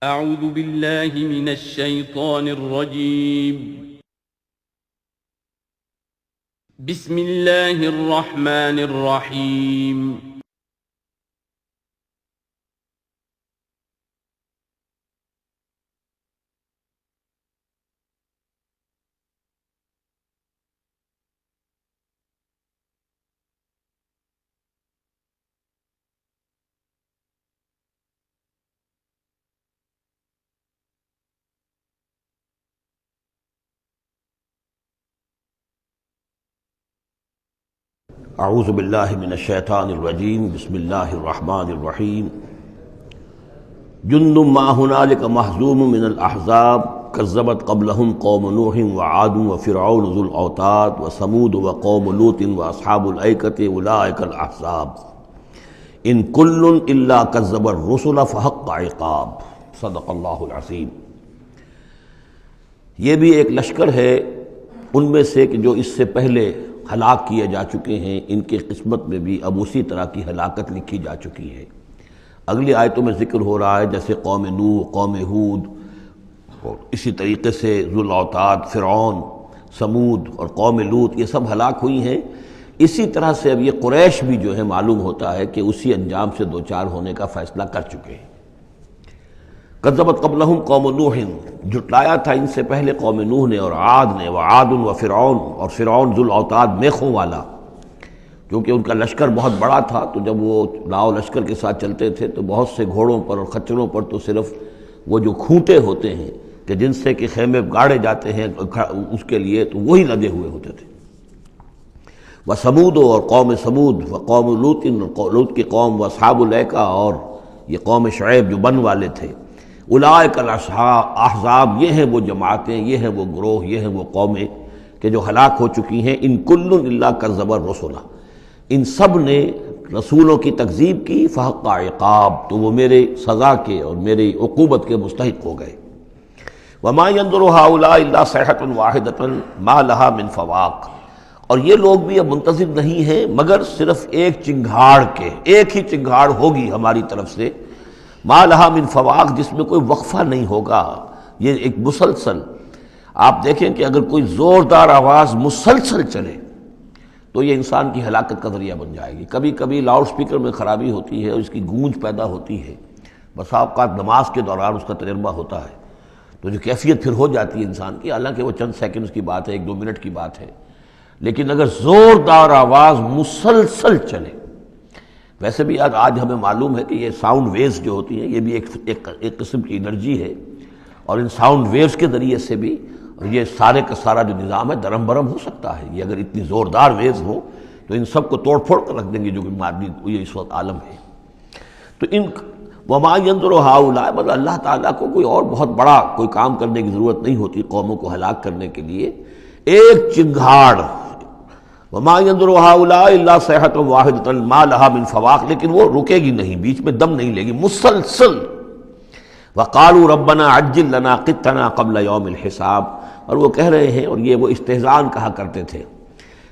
اعوذ باللہ من الشیطان الرجیم بسم اللہ الرحمن الرحیم اعوذ باللہ من الشیطان الرجیم بسم اللہ الرحمن الرحیم جند ما هنالک مہزوم من الاحزاب کذبت قبلہم قوم نوح وعاد وفرعون ذو الاوتاد وثمود وقوم لوط واصحاب الایکۃ اولئک الاحزاب ان کل الا کذب الرسل فحق عقاب صدق اللہ العظیم۔ یہ بھی ایک لشکر ہے ان میں سے کہ جو اس سے پہلے ہلاک کیے جا چکے ہیں، ان کی قسمت میں بھی اب اسی طرح کی ہلاکت لکھی جا چکی ہے۔ اگلی آیتوں میں ذکر ہو رہا ہے جیسے قوم نوح، قوم ہود، اور اسی طریقے سے ذو الاوتاد، فرعون، سمود اور قوم لوط، یہ سب ہلاک ہوئی ہیں۔ اسی طرح سے اب یہ قریش بھی جو ہے معلوم ہوتا ہے کہ اسی انجام سے دوچار ہونے کا فیصلہ کر چکے ہیں۔ کذبت قبلہم قوم نوح، جھٹلایا تھا ان سے پہلے قوم نوح نے اور عاد نے، وعاد وفرعون، اور فرعون ذو الاوتاد میخوں والا، کیونکہ ان کا لشکر بہت بڑا تھا، تو جب وہ لاؤ لشکر کے ساتھ چلتے تھے تو بہت سے گھوڑوں پر اور خچروں پر تو صرف وہ جو کھوٹے ہوتے ہیں کہ جن سے کہ خیمے گاڑے جاتے ہیں اس کے لیے، تو وہی لدے ہوئے ہوتے تھے۔ وثمود، اور قوم سمود، وقوم لوط، لوط کی قوم، واصحاب الایکہ، اور یہ قوم شعیب جو بن والے تھے، اولئک الاحزاب، یہ ہیں وہ جماعتیں، یہ ہیں وہ گروہ، یہ ہیں وہ قومیں کہ جو ہلاک ہو چکی ہیں۔ ان کل الا کذب الرسل، ان سب نے رسولوں کی تکذیب کی، فحق عقاب، تو وہ میرے سزا کے اور میری عقوبت کے مستحق ہو گئے۔ وما ينظر هؤلاء الا صيحة واحدة ما لها من فواق، اور یہ لوگ بھی اب منتظر نہیں ہیں مگر صرف ایک چنگھاڑ کے، ایک ہی چنگھاڑ ہوگی ہماری طرف سے، ما لہا من فواق، جس میں کوئی وقفہ نہیں ہوگا، یہ ایک مسلسل۔ آپ دیکھیں کہ اگر کوئی زوردار آواز مسلسل چلے تو یہ انسان کی ہلاکت کا ذریعہ بن جائے گی۔ کبھی کبھی لاؤڈ سپیکر میں خرابی ہوتی ہے اور اس کی گونج پیدا ہوتی ہے، بسا اوقات نماز کے دوران اس کا تجربہ ہوتا ہے، تو جو کیفیت پھر ہو جاتی ہے انسان کی، حالانکہ وہ چند سیکنڈز کی بات ہے، ایک دو منٹ کی بات ہے، لیکن اگر زوردار آواز مسلسل چلے، ویسے بھی آج ہمیں معلوم ہے کہ یہ ساؤنڈ ویوز جو ہوتی ہیں یہ بھی ایک قسم کی انرجی ہے، اور ان ساؤنڈ ویوز کے ذریعے سے بھی یہ سارے کا سارا جو نظام ہے درم برم ہو سکتا ہے۔ یہ اگر اتنی زوردار ویوز ہوں تو ان سب کو توڑ پھوڑ کر رکھ دیں گے جو کہ مادی یہ اس وقت عالم ہے۔ تو ان وما ينظر هؤلاء، مطلب اللہ تعالیٰ کو کوئی اور بہت بڑا کوئی کام کرنے کی ضرورت نہیں ہوتی قوموں کو ہلاک کرنے کے لیے، ایک چنگھاڑ، وما ينظر هؤلاء الا صيحة واحدة ما لها من فواق، لیکن وہ رکے گی نہیں، بیچ میں دم نہیں لے گی، مسلسل۔ وقالوا ربنا عجل لنا قطنا قبل يوم الحساب، اور وہ کہہ رہے ہیں، اور یہ وہ استہزان کہا کرتے تھے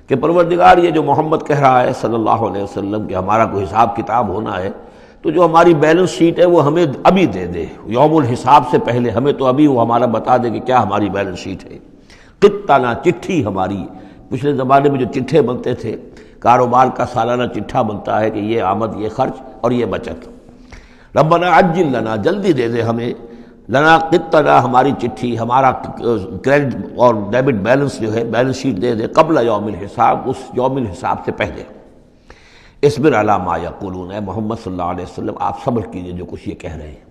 کہ پروردگار یہ جو محمد کہہ رہا ہے صلی اللہ علیہ وسلم کہ ہمارا کوئی حساب کتاب ہونا ہے، تو جو ہماری بیلنس شیٹ ہے وہ ہمیں ابھی دے دے، یوم الحساب سے پہلے ہمیں تو ابھی وہ ہمارا بتا دے کہ کیا ہماری بیلنس شیٹ ہے۔ قطنا، چٹھی ہماری، پچھلے زمانے میں جو چٹھے بنتے تھے، کاروبار کا سالانہ چٹھا بنتا ہے کہ یہ آمد، یہ خرچ اور یہ بچت۔ ربنا عجل لنا، جلدی دے دے ہمیں، لنا قطنا، ہماری چٹھی، ہمارا کریڈٹ اور ڈیبٹ بیلنس جو ہے، بیلنس شیٹ دے دے، قبل یوم الحساب، اس یوم الحساب سے پہلے۔ اصبر علی ما یقولون، اے محمد صلی اللہ علیہ وسلم آپ صبر کیجئے جو کچھ یہ کہہ رہے ہیں۔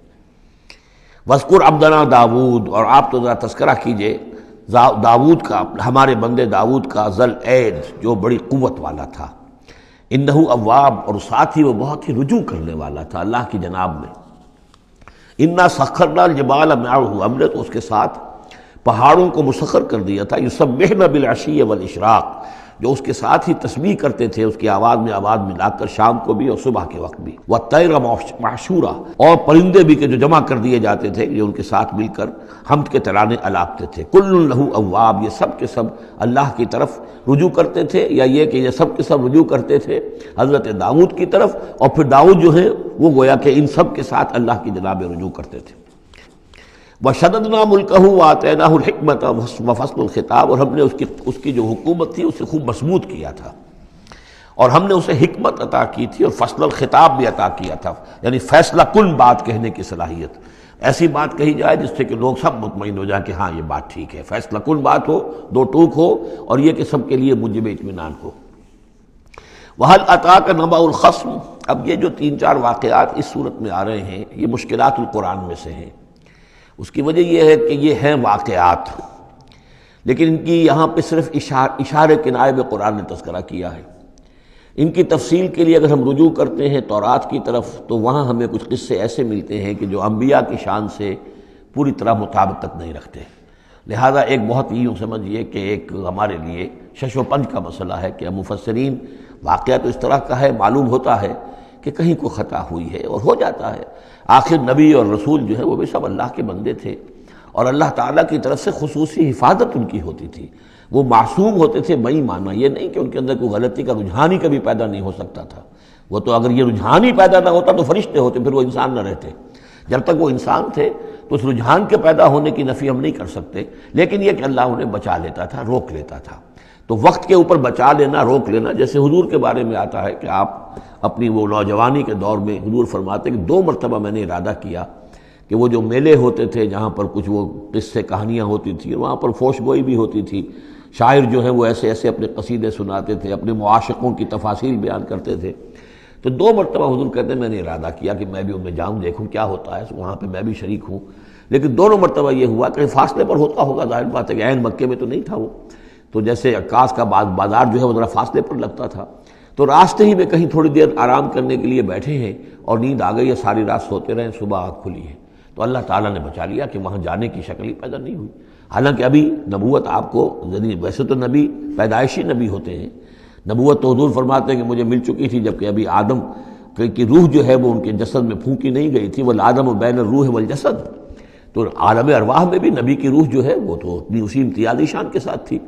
واذکر عبدنا داود، اور آپ تو ذرا تذکرہ کیجئے داود کا، ہمارے بندے داود کا، ذل اید، جو بڑی قوت والا تھا، انہ اواب، اور ساتھ ہی وہ بہت ہی رجوع کرنے والا تھا اللہ کی جناب میں۔ انا سخرنا الجبال معه، ہم نے تو اس کے ساتھ پہاڑوں کو مسخر کر دیا تھا، یسبحن بالعشی والاشراق، جو اس کے ساتھ ہی تسبیح کرتے تھے اس کی آواز میں آواز ملا کر، شام کو بھی اور صبح کے وقت بھی۔ والطیر معشورا، اور پرندے بھی کہ جو جمع کر دیے جاتے تھے، یہ ان کے ساتھ مل کر حمد کے ترانے الاپتے تھے۔ کل لہ اواب، یہ سب کے سب اللہ کی طرف رجوع کرتے تھے، یا یہ کہ یہ سب کے سب رجوع کرتے تھے حضرت داؤد کی طرف، اور پھر داؤد جو ہے وہ گویا کہ ان سب کے ساتھ اللہ کی جناب رجوع کرتے تھے۔ وشددنا ملکہ وآتیناہ الحکمۃ وفصل الخطاب، اور ہم نے اس کی جو حکومت تھی اسے خوب مضبوط کیا تھا، اور ہم نے اسے حکمت عطا کی تھی اور فصل الخطاب بھی عطا کیا تھا، یعنی فیصلہ کن بات کہنے کی صلاحیت، ایسی بات کہی جائے جس سے کہ لوگ سب مطمئن ہو جائیں کہ ہاں یہ بات ٹھیک ہے، فیصلہ کن بات ہو، دو ٹوک ہو، اور یہ کہ سب کے لیے موجب اطمینان ہو۔ وَهَلْ أَتَاكَ نَبَأُ الْخَصْمِ، اب یہ جو 3-4 واقعات اس صورت میں آ رہے ہیں یہ مشکلات القرآن میں سے ہیں۔ اس کی وجہ یہ ہے کہ یہ ہیں واقعات، لیکن ان کی یہاں پہ صرف اشارے کنائے میں قرآن نے تذکرہ کیا ہے۔ ان کی تفصیل کے لیے اگر ہم رجوع کرتے ہیں تورات کی طرف تو وہاں ہمیں کچھ قصے ایسے ملتے ہیں کہ جو انبیاء کی شان سے پوری طرح مطابقت نہیں رکھتے، لہذا ایک بہت ہی یوں سمجھیے کہ ایک ہمارے لیے شش و پنج کا مسئلہ ہے کہ مفسرین واقعہ تو اس طرح کا ہے، معلوم ہوتا ہے کہ کہیں کوئی خطا ہوئی ہے اور ہو جاتا ہے، آخر نبی اور رسول جو ہے وہ بھی سب اللہ کے بندے تھے، اور اللہ تعالیٰ کی طرف سے خصوصی حفاظت ان کی ہوتی تھی، وہ معصوم ہوتے تھے بئی معنی، یہ نہیں کہ ان کے اندر کوئی غلطی کا رجحان ہی کبھی پیدا نہیں ہو سکتا تھا، وہ تو اگر یہ رجحان ہی پیدا نہ ہوتا تو فرشتے ہوتے، پھر وہ انسان نہ رہتے، جب تک وہ انسان تھے تو اس رجحان کے پیدا ہونے کی نفی ہم نہیں کر سکتے، لیکن یہ کہ اللہ انہیں بچا لیتا تھا، روک لیتا تھا۔ تو وقت کے اوپر بچا لینا، روک لینا، جیسے حضور کے بارے میں آتا ہے کہ آپ اپنی وہ نوجوانی کے دور میں حضور فرماتے کہ 2 مرتبہ میں نے ارادہ کیا کہ وہ جو میلے ہوتے تھے جہاں پر کچھ وہ قصے کہانیاں ہوتی تھیں، وہاں پر فوش گوئی بھی ہوتی تھی، شاعر جو ہیں وہ ایسے ایسے اپنے قصیدے سناتے تھے، اپنے معاشقوں کی تفاصیل بیان کرتے تھے، تو 2 مرتبہ حضور کہتے ہیں میں نے ارادہ کیا کہ میں بھی ان میں جاؤں، دیکھوں کیا ہوتا ہے، وہاں پہ میں بھی شریک ہوں، لیکن دونوں مرتبہ یہ ہوا کہ فاصلے پر ہوتا ہوگا، ظاہر بات ہے کہ عین مکے میں تو نہیں تھا وہ، تو جیسے عکاس کا بازار جو ہے وہ ذرا فاصلے پر لگتا تھا، تو راستے ہی میں کہیں تھوڑی دیر آرام کرنے کے لیے بیٹھے ہیں اور نیند آ گئی ہے، ساری رات سوتے رہے، صبح آنکھ کھلی ہے، تو اللہ تعالیٰ نے بچا لیا کہ وہاں جانے کی شکل ہی پیدا نہیں ہوئی، حالانکہ ابھی نبوت آپ کو، ویسے تو نبی پیدائشی نبی ہوتے ہیں، نبوت تو حضور فرماتے ہیں کہ مجھے مل چکی تھی جبکہ ابھی آدم کی روح جو ہے وہ ان کے جسد میں پھونکی نہیں گئی تھی، وَالْآدَمُ بَيْنَ الروح والجسد، تو عالم ارواح میں بھی نبی کی روح جو ہے وہ تو اپنی اسی امتیازی شان کے ساتھ تھی،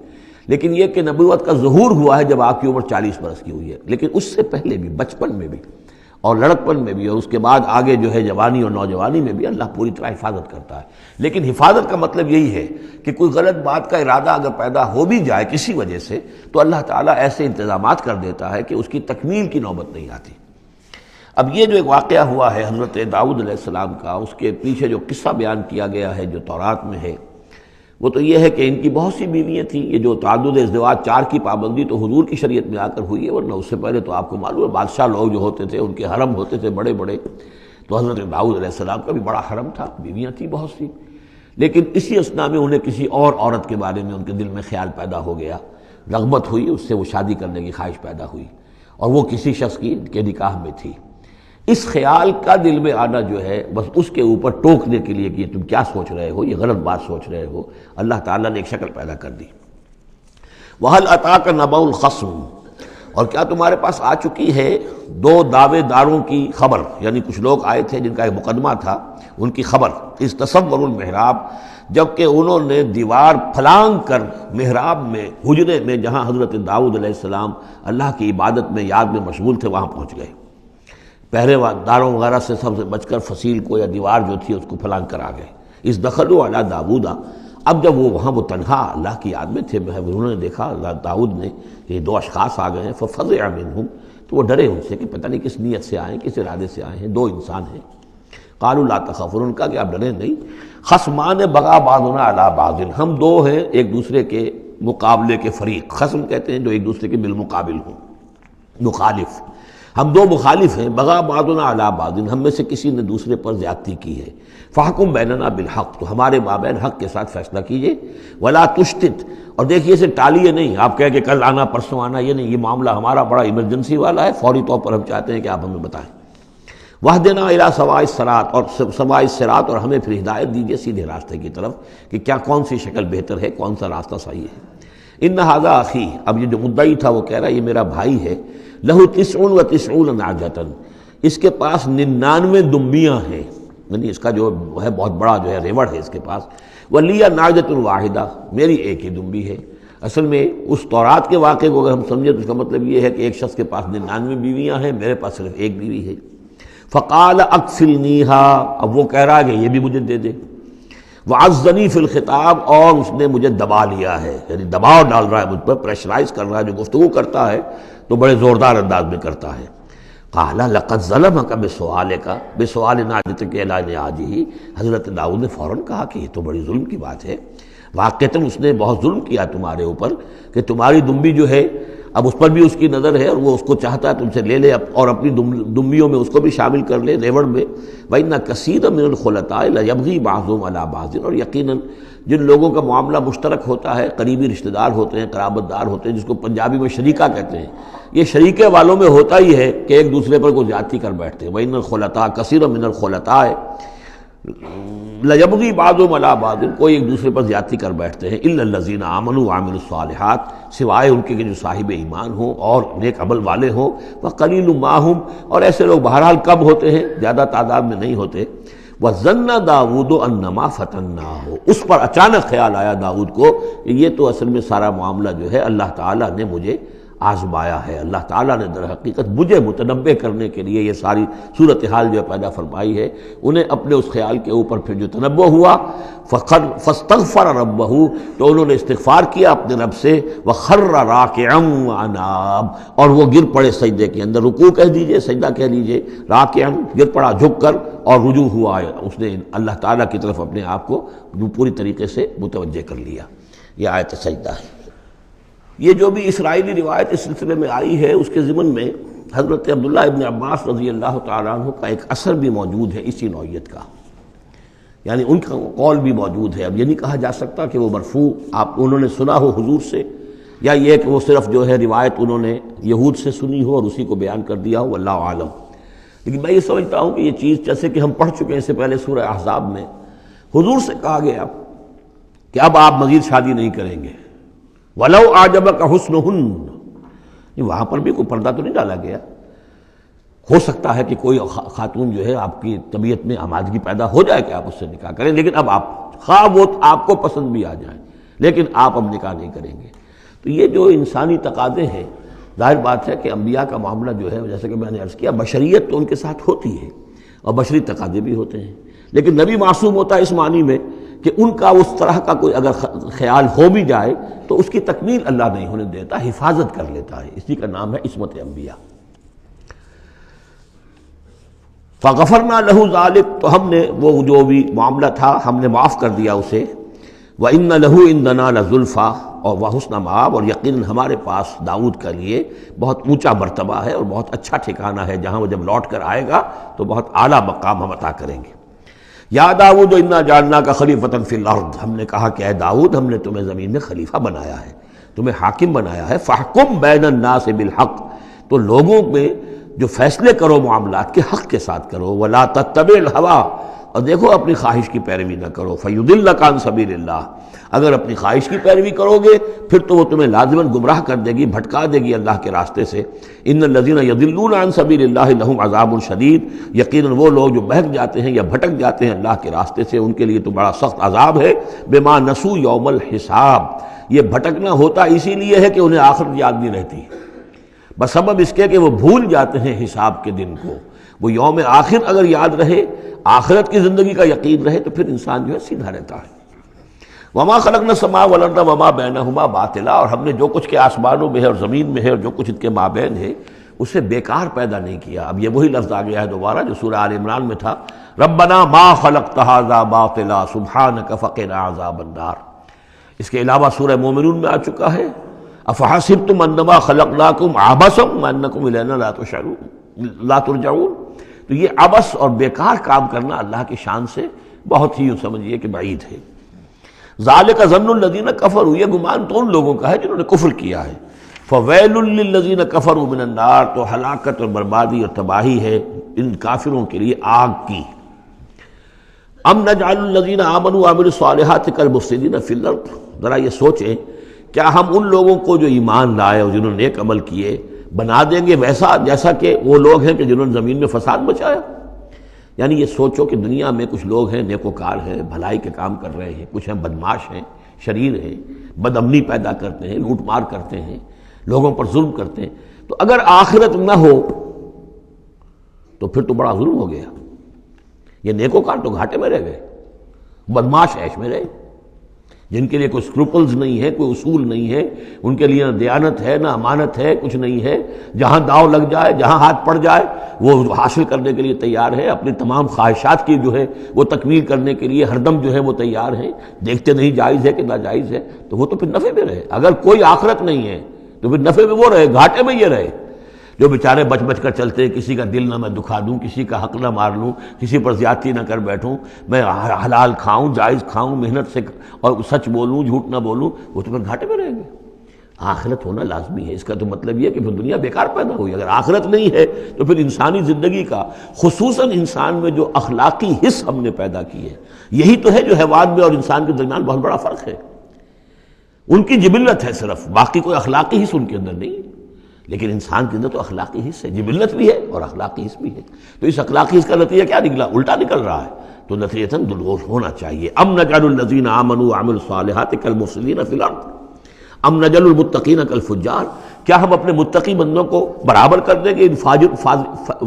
لیکن یہ کہ نبوت کا ظہور ہوا ہے جب آپ کی عمر 40 برس کی ہوئی ہے، لیکن اس سے پہلے بھی بچپن میں بھی اور لڑکپن میں بھی اور اس کے بعد آگے جو ہے جوانی اور نوجوانی میں بھی اللہ پوری طرح حفاظت کرتا ہے، لیکن حفاظت کا مطلب یہی ہے کہ کوئی غلط بات کا ارادہ اگر پیدا ہو بھی جائے کسی وجہ سے تو اللہ تعالیٰ ایسے انتظامات کر دیتا ہے کہ اس کی تکمیل کی نوبت نہیں آتی۔ اب یہ جو ایک واقعہ ہوا ہے حضرت داؤد علیہ السلام کا، اس کے پیچھے جو قصہ بیان کیا گیا ہے جو تورات میں ہے، وہ تو یہ ہے کہ ان کی بہت سی بیویاں تھیں، یہ جو تعدد ازدواج 4 کی پابندی تو حضور کی شریعت میں آ کر ہوئی ہے، ورنہ اس سے پہلے تو آپ کو معلوم ہے بادشاہ لوگ جو ہوتے تھے ان کے حرم ہوتے تھے بڑے بڑے، تو حضرت داؤد علیہ السلام کا بھی بڑا حرم تھا، بیویاں تھیں بہت سی، لیکن اسی اثنا میں انہیں کسی اور عورت کے بارے میں ان کے دل میں خیال پیدا ہو گیا، رغبت ہوئی، اس سے وہ شادی کرنے کی خواہش پیدا ہوئی، اور وہ کسی شخص کے نکاح میں تھی۔ اس خیال کا دل میں آنا جو ہے بس اس کے اوپر ٹوکنے کے لیے کہ تم کیا سوچ رہے ہو، یہ غلط بات سوچ رہے ہو، اللہ تعالیٰ نے ایک شکل پیدا کر دی۔ وَهَلْ أَتَاكَ نَبَأُ الْخَصْمِ، اور کیا تمہارے پاس آ چکی ہے 2 دعوے داروں کی خبر، یعنی کچھ لوگ آئے تھے جن کا ایک مقدمہ تھا، ان کی خبر، اِذْ تَصَوَّرُوا الْمِحْرَابَ، جبکہ انہوں نے دیوار پھلانگ کر محراب میں، حجرے میں جہاں حضرت داؤد علیہ السلام اللہ کی عبادت میں یاد میں مشغول تھے وہاں پہنچ گئے، پہرے داروں وغیرہ سے سب سے بچ کر فصیل کو یا دیوار جو تھی اس کو پھلانگ کر آ گئے۔ اِذْ دَخَلُوا عَلَىٰ دَاوُودَ، اب جب وہ وہاں وہ تنہا اللہ کی یاد میں تھے، انہوں نے دیکھا اللہ داؤد نے کہ یہ 2 اشخاص آ گئے ہیں، فَفَزِعَ مِنْهُمْ، تو وہ ڈرے ان سے کہ پتہ نہیں کس نیت سے آئے، کس ارادے سے آئے ہیں، 2 انسان ہیں۔ قَالُوا لَا تَخَفْ، انہوں نے کہا کہ آپ ڈریں نہیں، خصمان بغا بعضنا علی بعض، ہم 2 ہیں ایک دوسرے کے مقابلے کے فریق، خصم کہتے ہیں جو ایک دوسرے کے بالمقابل ہوں، مخالف، ہم 2 مخالف ہیں، بغا بعضنا علی بعض، ہم میں سے کسی نے دوسرے پر زیادتی کی ہے، فاحکم بیننا بالحق، تو ہمارے مابین حق کے ساتھ فیصلہ کیجئے، ولا تشتت، اور دیکھیے اسے ٹالیے نہیں، آپ کہہ کہ کل آنا پرسوں آنا، یہ نہیں، یہ معاملہ ہمارا بڑا ایمرجنسی والا ہے، فوری طور پر ہم چاہتے ہیں کہ آپ ہمیں بتائیں۔ وَاهْدِنَا إِلَىٰ سَوَاءِ الصِّرَاطِ، اور سوائے الصِّرَاط، اور ہمیں پھر ہدایت دیجیے سیدھے راستے کی طرف کہ کیا کون سی شکل بہتر ہے، کون سا راستہ صحیح ہے۔ ان ھذا اخی، اب یہ جو مدعی تھا وہ کہہ رہا ہے یہ میرا بھائی ہے، لہو 99 نعجۃ، اس کے پاس 99 دمبیاں ہیں، یعنی اس کا جو ہے بہت بڑا جو ہے ریوڑ ہے اس کے پاس، وَلِيَ نَعْجَةٌ واحدہ، میری ایک ہی دمبی ہے۔ اصل میں اس تورات کے واقعے کو اگر ہم سمجھیں تو اس کا مطلب یہ ہے کہ ایک شخص کے پاس 99 بیویاں ہیں، میرے پاس صرف ایک بیوی ہے۔ فقال اکفلنیہا، اب وہ کہہ رہا ہے کہ یہ بھی مجھے دے دے۔ وعزنی فی الخطاب، اور اس نے مجھے دبا لیا ہے، یعنی دباؤ ڈال رہا ہے مجھ پر، پریشرائز کر رہا ہے۔ جو گفتگو کرتا ہے تو بڑے زوردار انداز میں کرتا ہے۔ قال لقد ظلمک بسؤالک، بسؤال نعجتک الی نعاجہ، حضرت داؤد نے فوراً کہا کہ یہ تو بڑی ظلم کی بات ہے، واقعتاً اس نے بہت ظلم کیا تمہارے اوپر کہ تمہاری دمبی جو ہے، اب اس پر بھی اس کی نظر ہے اور وہ اس کو چاہتا ہے تم سے لے لے اور اپنی دمبیوں میں اس کو بھی شامل کر لے ریوڑ میں۔ وَإِنَّ كَثِيرًا مِنَ الْخُلَطَاءِ لَيَبْغِي بَعْضُهُمْ عَلَى بَعْضٍ، اور یقیناً جن لوگوں کا معاملہ مشترک ہوتا ہے، قریبی رشتہ دار ہوتے ہیں، قرابت دار ہوتے ہیں، جس کو پنجابی میں شریکہ کہتے ہیں، یہ شریکے والوں میں ہوتا ہی ہے کہ ایک دوسرے پر کوئی زیادتی کر بیٹھتے ہیں۔ وَإِنَّ الْخُلَطَاءَ كَثِيرًا مِنَ الْخُلَطَاءِ لَيَبْغِي بَعْضُهُمْ عَلَى بَعْضٍ، کوئی ایک دوسرے پر زیادتی کر بیٹھتے ہیں۔ إِلَّا الَّذِينَ آمَنُوا وَعَمِلُوا الصَّالِحَاتِ، سوائے ان کے کہ جو صاحب ایمان ہوں اور نیک عمل والے ہوں۔ وَقَلِيلٌ مَّا هُمْ، اور ایسے لوگ بہرحال کم ہوتے ہیں، زیادہ تعداد میں نہیں ہوتے۔ وَظَنَّ داؤد أَنَّمَا فَتَنَّاهُ، اس پر اچانک خیال آیا داؤد کو کہ یہ تو اصل میں سارا معاملہ جو ہے اللہ تعالیٰ نے مجھے آزمایا ہے، اللہ تعالیٰ نے در حقیقت مجھے متنبع کرنے کے لیے یہ ساری صورتحال جو پیدا فرمائی ہے۔ انہیں اپنے اس خیال کے اوپر پھر جو تنبع ہوا، فاستغفر ربہ، تو انہوں نے استغفار کیا اپنے رب سے، وخر راکعا واناب، اور وہ گر پڑے سجدے کے اندر، رکوع کہہ دیجئے، سجدہ کہہ لیجئے، راکعا گر پڑا جھک کر، اور رجوع ہوا، اس نے اللہ تعالیٰ کی طرف اپنے آپ کو پوری طریقے سے متوجہ کر لیا۔ یہ آیت سجدہ ہے۔ یہ جو بھی اسرائیلی روایت اس سلسلے میں آئی ہے، اس کے ضمن میں حضرت عبداللہ ابن عباس رضی اللہ تعالیٰ عنہ کا ایک اثر بھی موجود ہے اسی نوعیت کا، یعنی ان کا قول بھی موجود ہے۔ اب یہ نہیں کہا جا سکتا کہ وہ مرفوع انہوں نے سنا ہو حضور سے، یا یہ کہ وہ صرف جو ہے روایت انہوں نے یہود سے سنی ہو اور اسی کو بیان کر دیا ہو، واللہ عالم۔ لیکن میں یہ سمجھتا ہوں کہ یہ چیز جیسے کہ ہم پڑھ چکے ہیں اس سے پہلے سورہ احزاب میں، حضور سے کہا گیا کہ اب آپ مزید شادی نہیں کریں گے، وَلَوْ أَعْجَبَكَ حُسْنُهُنَّ، وہاں پر بھی کوئی پردہ تو نہیں ڈالا گیا۔ ہو سکتا ہے کہ کوئی خاتون جو ہے آپ کی طبیعت میں آمادگی پیدا ہو جائے کہ آپ اس سے نکاح کریں، لیکن اب آپ خواہ وہ آپ کو پسند بھی آ جائیں، لیکن آپ اب نکاح نہیں کریں گے۔ تو یہ جو انسانی تقاضے ہیں، ظاہر بات ہے کہ انبیاء کا معاملہ جو ہے، جیسے کہ میں نے عرض کیا، بشریت تو ان کے ساتھ ہوتی ہے اور بشری تقاضے بھی ہوتے ہیں، لیکن نبی معصوم ہوتا ہے اس معنی میں کہ ان کا اس طرح کا کوئی اگر خیال ہو بھی جائے تو اس کی تکمیل اللہ نہیں ہونے دیتا، حفاظت کر لیتا ہے، اسی کا نام ہے عصمت انبیاء۔ فغفرنا لہ ذلک، تو ہم نے وہ جو بھی معاملہ تھا ہم نے معاف کر دیا اسے۔ وَإِنَّ لَهُ عِندَنَا لَزُلْفَىٰ، اور وَحُسْنَ مآب، اور یقیناً ہمارے پاس داؤد کے لیے بہت اونچا مرتبہ ہے اور بہت اچھا ٹھکانہ ہے، جہاں وہ جب لوٹ کر آئے گا تو بہت اعلیٰ مقام ہم عطا کریں گے۔ یا داؤد انا جعلناک خلیفۃ فی الارض، ہم نے کہا کہ اے داؤد ہم نے تمہیں زمین میں خلیفہ بنایا ہے، تمہیں حاکم بنایا ہے۔ فاحکم بین الناس بالحق، تو لوگوں میں جو فیصلے کرو معاملات کے حق کے ساتھ کرو، ولا تتبع الہویٰ، اور دیکھو اپنی خواہش کی پیروی نہ کرو، فیضلک عن سبیل اللہ، اگر اپنی خواہش کی پیروی کرو گے پھر تو وہ تمہیں لازماً گمراہ کر دے گی، بھٹکا دے گی اللہ کے راستے سے۔ ان الذین یضلون عن سبیل اللہ لہم عذاب شدید، یقیناً وہ لوگ جو بہک جاتے ہیں یا بھٹک جاتے ہیں اللہ کے راستے سے، ان کے لیے تو بڑا سخت عذاب ہے۔ بما نسوا یوم الحساب، یہ بھٹکنا ہوتا اسی لیے ہے کہ انہیں آخرت یاد نہیں رہتی، بسبب اس کے کہ وہ بھول جاتے ہیں حساب کے دن کو۔ وہ یوم آخر اگر یاد رہے، آخرت کی زندگی کا یقین رہے، تو پھر انسان جو ہے سیدھا رہتا ہے۔ وما خلقنا السماء والارض وما بینہما باطلا، اور ہم نے جو کچھ کے آسمانوں میں ہے اور زمین میں ہے اور جو کچھ ان کے مابین ہے اسے بیکار پیدا نہیں کیا۔ اب یہ وہی لفظ آ گیا ہے دوبارہ جو سورہ آل عمران میں تھا، ربنا ما خلقت ھذا باطلا سبحانک فقنا عذاب النار۔ اس کے علاوہ سورہ مومنون میں آ چکا ہے، افحسبتم انما خلقناکم عبثا وانکم الینا لا ترجعون۔ تو یہ عبث اور بیکار کام کرنا اللہ کی شان سے بہت ہی سمجھیے کہ بعید ہے۔ ذالک ظن الذین کفروا، یہ گمان تو ان لوگوں کا ہے جنہوں نے کفر کیا ہے۔ فویل للذین کفروا من النار، تو ہلاکت اور بربادی اور تباہی ہے ان کافروں کے لیے آگ کی۔ ام نجعل الذین آمنوا وعملوا الصالحات کالمفسدین فی الارض، ذرا یہ سوچیں کیا ہم ان لوگوں کو جو ایمان لائے اور جنہوں نے نیک عمل کیے بنا دیں گے ویسا جیسا کہ وہ لوگ ہیں کہ جنہوں نے زمین میں فساد مچایا؟ یعنی یہ سوچو کہ دنیا میں کچھ لوگ ہیں نیکوکار ہیں، بھلائی کے کام کر رہے ہیں، کچھ ہیں بدماش ہیں، شریر ہیں، بد امنی پیدا کرتے ہیں، لوٹ مار کرتے ہیں، لوگوں پر ظلم کرتے ہیں، تو اگر آخرت نہ ہو تو پھر تو بڑا ظلم ہو گیا۔ یہ نیکوکار تو گھاٹے میں رہ گئے، بدماش عیش میں رہے، جن کے لیے کوئی اسکروپلز نہیں ہے، کوئی اصول نہیں ہے، ان کے لیے نہ دیانت ہے نہ امانت ہے، کچھ نہیں ہے، جہاں داؤ لگ جائے، جہاں ہاتھ پڑ جائے وہ حاصل کرنے کے لیے تیار ہے، اپنی تمام خواہشات کی جو ہے وہ تکمیل کرنے کے لیے ہر دم جو ہے وہ تیار ہیں، دیکھتے نہیں جائز ہے کہ ناجائز ہے، تو وہ تو پھر نفع میں رہے۔ اگر کوئی آخرت نہیں ہے تو پھر نفع میں وہ رہے، گھاٹے میں یہ رہے۔ جو بیچارے بچ بچ کر چلتے ہیں، کسی کا دل نہ میں دکھا دوں، کسی کا حق نہ مار لوں، کسی پر زیادتی نہ کر بیٹھوں، میں حلال کھاؤں، جائز کھاؤں، محنت سے اور سچ بولوں، جھوٹ نہ بولوں، وہ تو پھر گھاٹے میں رہیں گے۔ آخرت ہونا لازمی ہے، اس کا تو مطلب یہ ہے کہ پھر دنیا بیکار پیدا ہوئی۔ اگر آخرت نہیں ہے تو پھر انسانی زندگی کا، خصوصاً انسان میں جو اخلاقی حص ہم نے پیدا کی ہے، یہی تو ہے جو حیوان میں اور انسان کے درمیان بہت بڑا فرق ہے۔ ان کی جبلت ہے صرف، باقی کوئی اخلاقی حص ان کے اندر نہیں، لیکن انسان کے اندر تو اخلاقی حص ہے، جبلت بھی ہے اور اخلاقی حص بھی ہے۔ تو اس اخلاقی حص کا نتیجہ کیا نکلا؟ الٹا نکل رہا ہے، تو نتیجتاً دلغوش ہونا چاہیے۔ ام نجعل الذین آمنوا وعملوا الصالحات کالمفسدین فی الارض ام نجعل المتقین کالفجار، کیا ہم اپنے متقی بندوں کو برابر کر دیں گے ان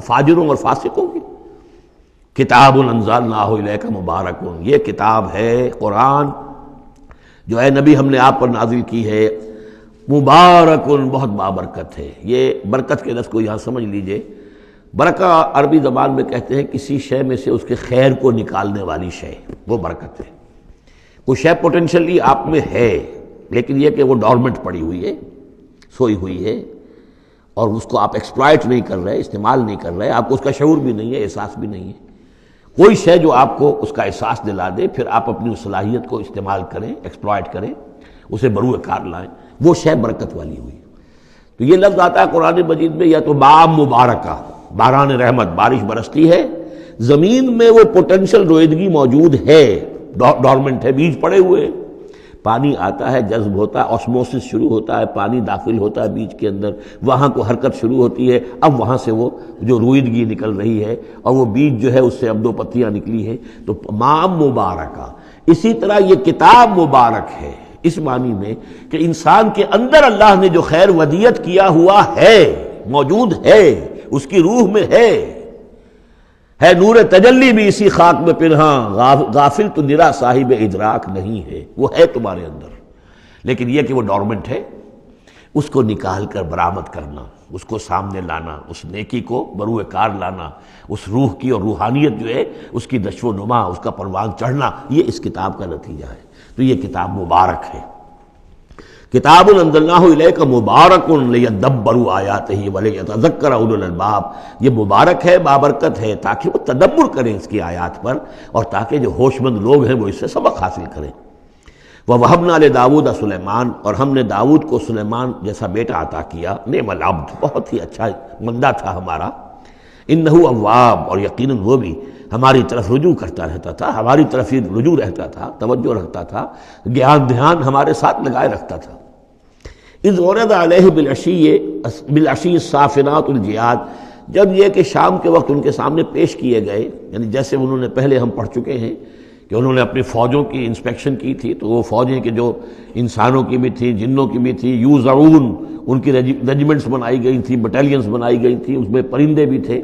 فاجروں اور فاسقوں کی؟ کتاب انزلناہ الیک مبارک، یہ کتاب ہے قرآن جو اے نبی ہم نے آپ پر نازل کی ہے، مبارک، بہت بابرکت ہے۔ یہ برکت کے لفظ کو یہاں سمجھ لیجئے، برکہ عربی زبان میں کہتے ہیں کسی شے میں سے اس کے خیر کو نکالنے والی شے، وہ برکت ہے۔ کوئی شے پوٹینشلی آپ میں ہے لیکن یہ کہ وہ ڈورمنٹ پڑی ہوئی ہے، سوئی ہوئی ہے، اور اس کو آپ ایکسپلائٹ نہیں کر رہے، استعمال نہیں کر رہے، آپ کو اس کا شعور بھی نہیں ہے، احساس بھی نہیں ہے۔ کوئی شے جو آپ کو اس کا احساس دلا دے، پھر آپ اپنی اس صلاحیت کو استعمال کریں، ایکسپلائٹ کریں، اسے بروئے کار لائیں، وہ شے برکت والی ہوئی۔ تو یہ لفظ آتا ہے قرآن مجید میں، یا تو بام مبارکہ، باران رحمت، بارش برستی ہے، زمین میں وہ پوٹینشل رویدگی موجود ہے، ڈورمنٹ ہے، بیج پڑے ہوئے، پانی آتا ہے، جذب ہوتا ہے، آسموسس شروع ہوتا ہے، پانی داخل ہوتا ہے بیج کے اندر، وہاں کو حرکت شروع ہوتی ہے، اب وہاں سے وہ جو رویدگی نکل رہی ہے اور وہ بیج جو ہے اس سے اب 2 پتیاں نکلی ہیں، تو مام مبارکہ۔ اسی طرح یہ کتاب مبارک ہے اس معنی میں کہ انسان کے اندر اللہ نے جو خیر ودیت کیا ہوا ہے، موجود ہے، اس کی روح میں ہے نور تجلی بھی اسی خاک میں پنہاں، غافل تو نرا صاحب ادراک نہیں ہے، وہ ہے تمہارے اندر، لیکن یہ کہ وہ ڈورمنٹ ہے، اس کو نکال کر برآمد کرنا، اس کو سامنے لانا، اس نیکی کو بروئے کار لانا، اس روح کی اور روحانیت جو ہے اس کی نشو و نما، اس کا پروان چڑھنا، یہ اس کتاب کا نتیجہ ہے۔ تو یہ کتاب مبارک ہے، کتاب انزلناہ الیک مبارک لیدبروا آیاتہ ولیتذکر اولو الالباب، یہ مبارک ہے، بابرکت ہے، تاکہ وہ تدبر کریں اس کی آیات پر، اور تاکہ جو ہوش مند لوگ ہیں وہ اس سے سبق حاصل کریں۔ وَوَهَبْنَا لِدَاوُودَ سلیمان، اور ہم نے داؤد کو سلیمان جیسا بیٹا عطا کیا، نعم العبد، بہت ہی اچھا بندہ تھا ہمارا، انہ اواب، اور یقیناً وہ بھی ہماری طرف رجوع کرتا رہتا تھا، ہماری طرف ہی رجوع رہتا تھا، توجہ رکھتا تھا، دھیان ہمارے ساتھ لگائے رکھتا تھا۔ اذ ورد علیہ بالعشی الصافنات الجیاد، جب یہ کہ شام کے وقت ان کے سامنے پیش کیے گئے، یعنی جیسے انہوں نے پہلے ہم پڑھ چکے ہیں کہ انہوں نے اپنی فوجوں کی انسپیکشن کی تھی، تو وہ فوجیں کہ جو انسانوں کی بھی تھیں، جنوں کی بھی تھی، یوزعون، ان کی ریجیمنٹس بنائی گئی تھیں، بٹالینز بنائی گئی تھیں، اس میں پرندے بھی تھے۔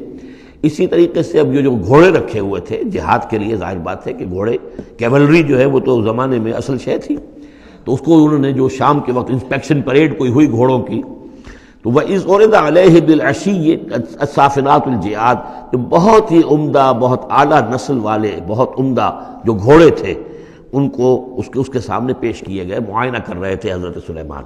اسی طریقے سے اب جو گھوڑے رکھے ہوئے تھے جہاد کے لیے، ظاہر بات ہے کہ گھوڑے، کیولری جو ہے وہ تو زمانے میں اصل شے تھی، تو اس کو انہوں نے جو شام کے وقت انسپیکشن پریڈ کوئی ہوئی گھوڑوں کی، تو وَإِذْ عُرِضَ عَلَيْهِ بِالْعَشِيِّ الصَّافِنَاتُ الْجِيَادُ، بہت ہی عمدہ، بہت اعلیٰ نسل والے، بہت عمدہ جو گھوڑے تھے، ان کو اس کے سامنے پیش کیے گئے، معائنہ کر رہے تھے حضرت سلیمان۔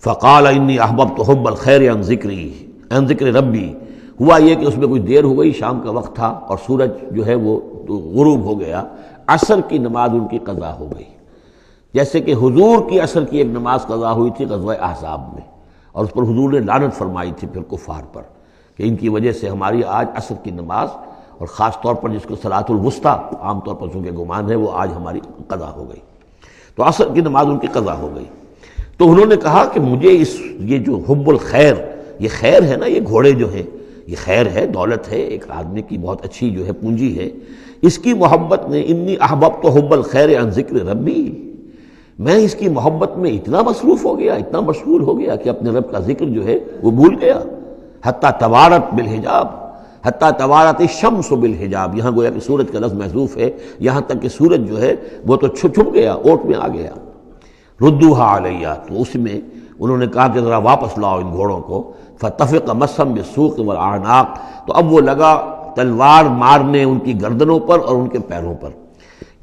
فَقَالَ إِنِّي أَحْبَبْتُ حُبَّ الْخَيْرِ عَنْ ذِكْرِ رَبِّي، ہوا یہ کہ اس میں کچھ دیر ہو گئی، شام کا وقت تھا اور سورج جو ہے وہ غروب ہو گیا، عصر کی نماز ان کی قضا ہو گئی، جیسے کہ حضور کی عصر کی ایک نماز قضا ہوئی تھی غزوہ احزاب میں، اور اس پر حضور نے لعنت فرمائی تھی پھر کفار پر کہ ان کی وجہ سے ہماری آج عصر کی نماز، اور خاص طور پر جس کو صلاۃ الوسطیٰ عام طور پر چونکہ گمان ہے، وہ آج ہماری قضا ہو گئی، تو عصر کی نماز ان کی قضا ہو گئی۔ تو انہوں نے کہا کہ مجھے یہ جو حب الخیر، یہ خیر ہے نا، یہ گھوڑے جو ہیں یہ خیر ہے، دولت ہے، ایک آدمی کی بہت اچھی جو ہے پونجی ہے، اس کی محبت نے، انی احببت حب الخیر عن ذکر ربی، میں اس کی محبت میں اتنا مصروف ہو گیا، اتنا مشغول ہو گیا کہ اپنے رب کا ذکر جو ہے وہ بھول گیا، حتیٰ توارت بالحجاب، حتیٰ توارت الشمس بالحجاب، یہاں گویا کہ سورج کا لفظ محذوف ہے، یہاں تک کہ سورج جو ہے وہ تو چھپ گیا، اوٹ میں آ گیا۔ ردوہا علیہ، تو اس میں انہوں نے کہا کہ ذرا واپس لاؤ ان گھوڑوں کو۔ فطفق مسحا بالسوق والاعناق، تو اب وہ لگا تلوار مارنے ان کی گردنوں پر اور ان کے پیروں پر۔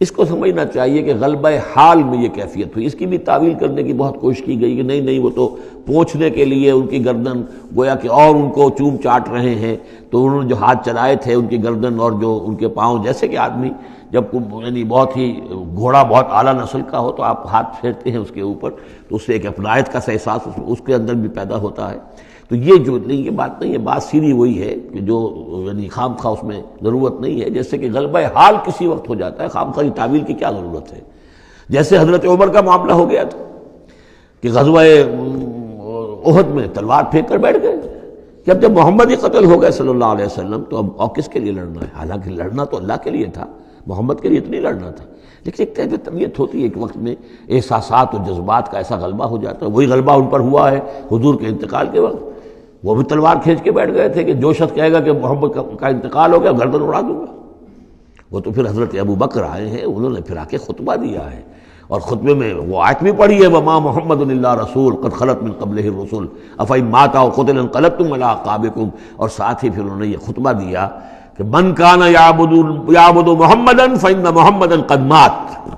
اس کو سمجھنا چاہیے کہ غلبہ حال میں یہ کیفیت ہوئی۔ اس کی بھی تعویل کرنے کی بہت کوشش کی گئی کہ نہیں وہ تو پوچھنے کے لیے ان کی گردن گویا کہ اور ان کو چوم چاٹ رہے ہیں، تو انہوں نے جو ہاتھ چلائے تھے ان کی گردن اور جو ان کے پاؤں، جیسے کہ آدمی جب یعنی بہت ہی گھوڑا بہت اعلیٰ نسل کا ہو تو آپ ہاتھ پھیرتے ہیں اس کے اوپر، تو اس سے ایک اپنائیت کا سا احساس اس کے اندر بھی پیدا ہوتا ہے۔ تو یہ جو نہیں، یہ بات نہیں ہے، بات سیدھی وہی ہے کہ جو یعنی خام خواہ اس میں ضرورت نہیں ہے، جیسے کہ غلبہ حال کسی وقت ہو جاتا ہے، خام خواہ تعویل کی کیا ضرورت ہے۔ جیسے حضرت عمر کا معاملہ ہو گیا تھا کہ غزوہ احد میں تلوار پھینک کر بیٹھ گئے، جب محمد ہی قتل ہو گئے صلی اللہ علیہ وسلم، تو اب اور کس کے لیے لڑنا ہے؟ حالانکہ لڑنا تو اللہ کے لیے تھا، محمد کے لیے تو نہیں لڑنا تھا، لیکن ایک جو طبیعت ہوتی ہے ایک وقت میں احساسات اور جذبات کا ایسا غلبہ ہو جاتا ہے۔ وہی غلبہ ان پر ہوا ہے حضور کے انتقال کے وقت، وہ بھی تلوار کھینچ کے بیٹھ گئے تھے کہ جو شخص کہے گا کہ محمد کا انتقال ہو گیا گردن اڑا دوں گا۔ وہ تو پھر حضرت ابو بکر آئے ہیں، انہوں نے پھر آ کے خطبہ دیا ہے، اور خطبے میں وہ آیت بھی پڑھی ہے وما محمد الا رسول قد خلت من قبلہ الرسل افإن مات أو قتل انقلبتم على أعقابكم، اور ساتھ ہی پھر انہوں نے یہ خطبہ دیا کہ من کان یعبد محمدا فإن محمدا قد مات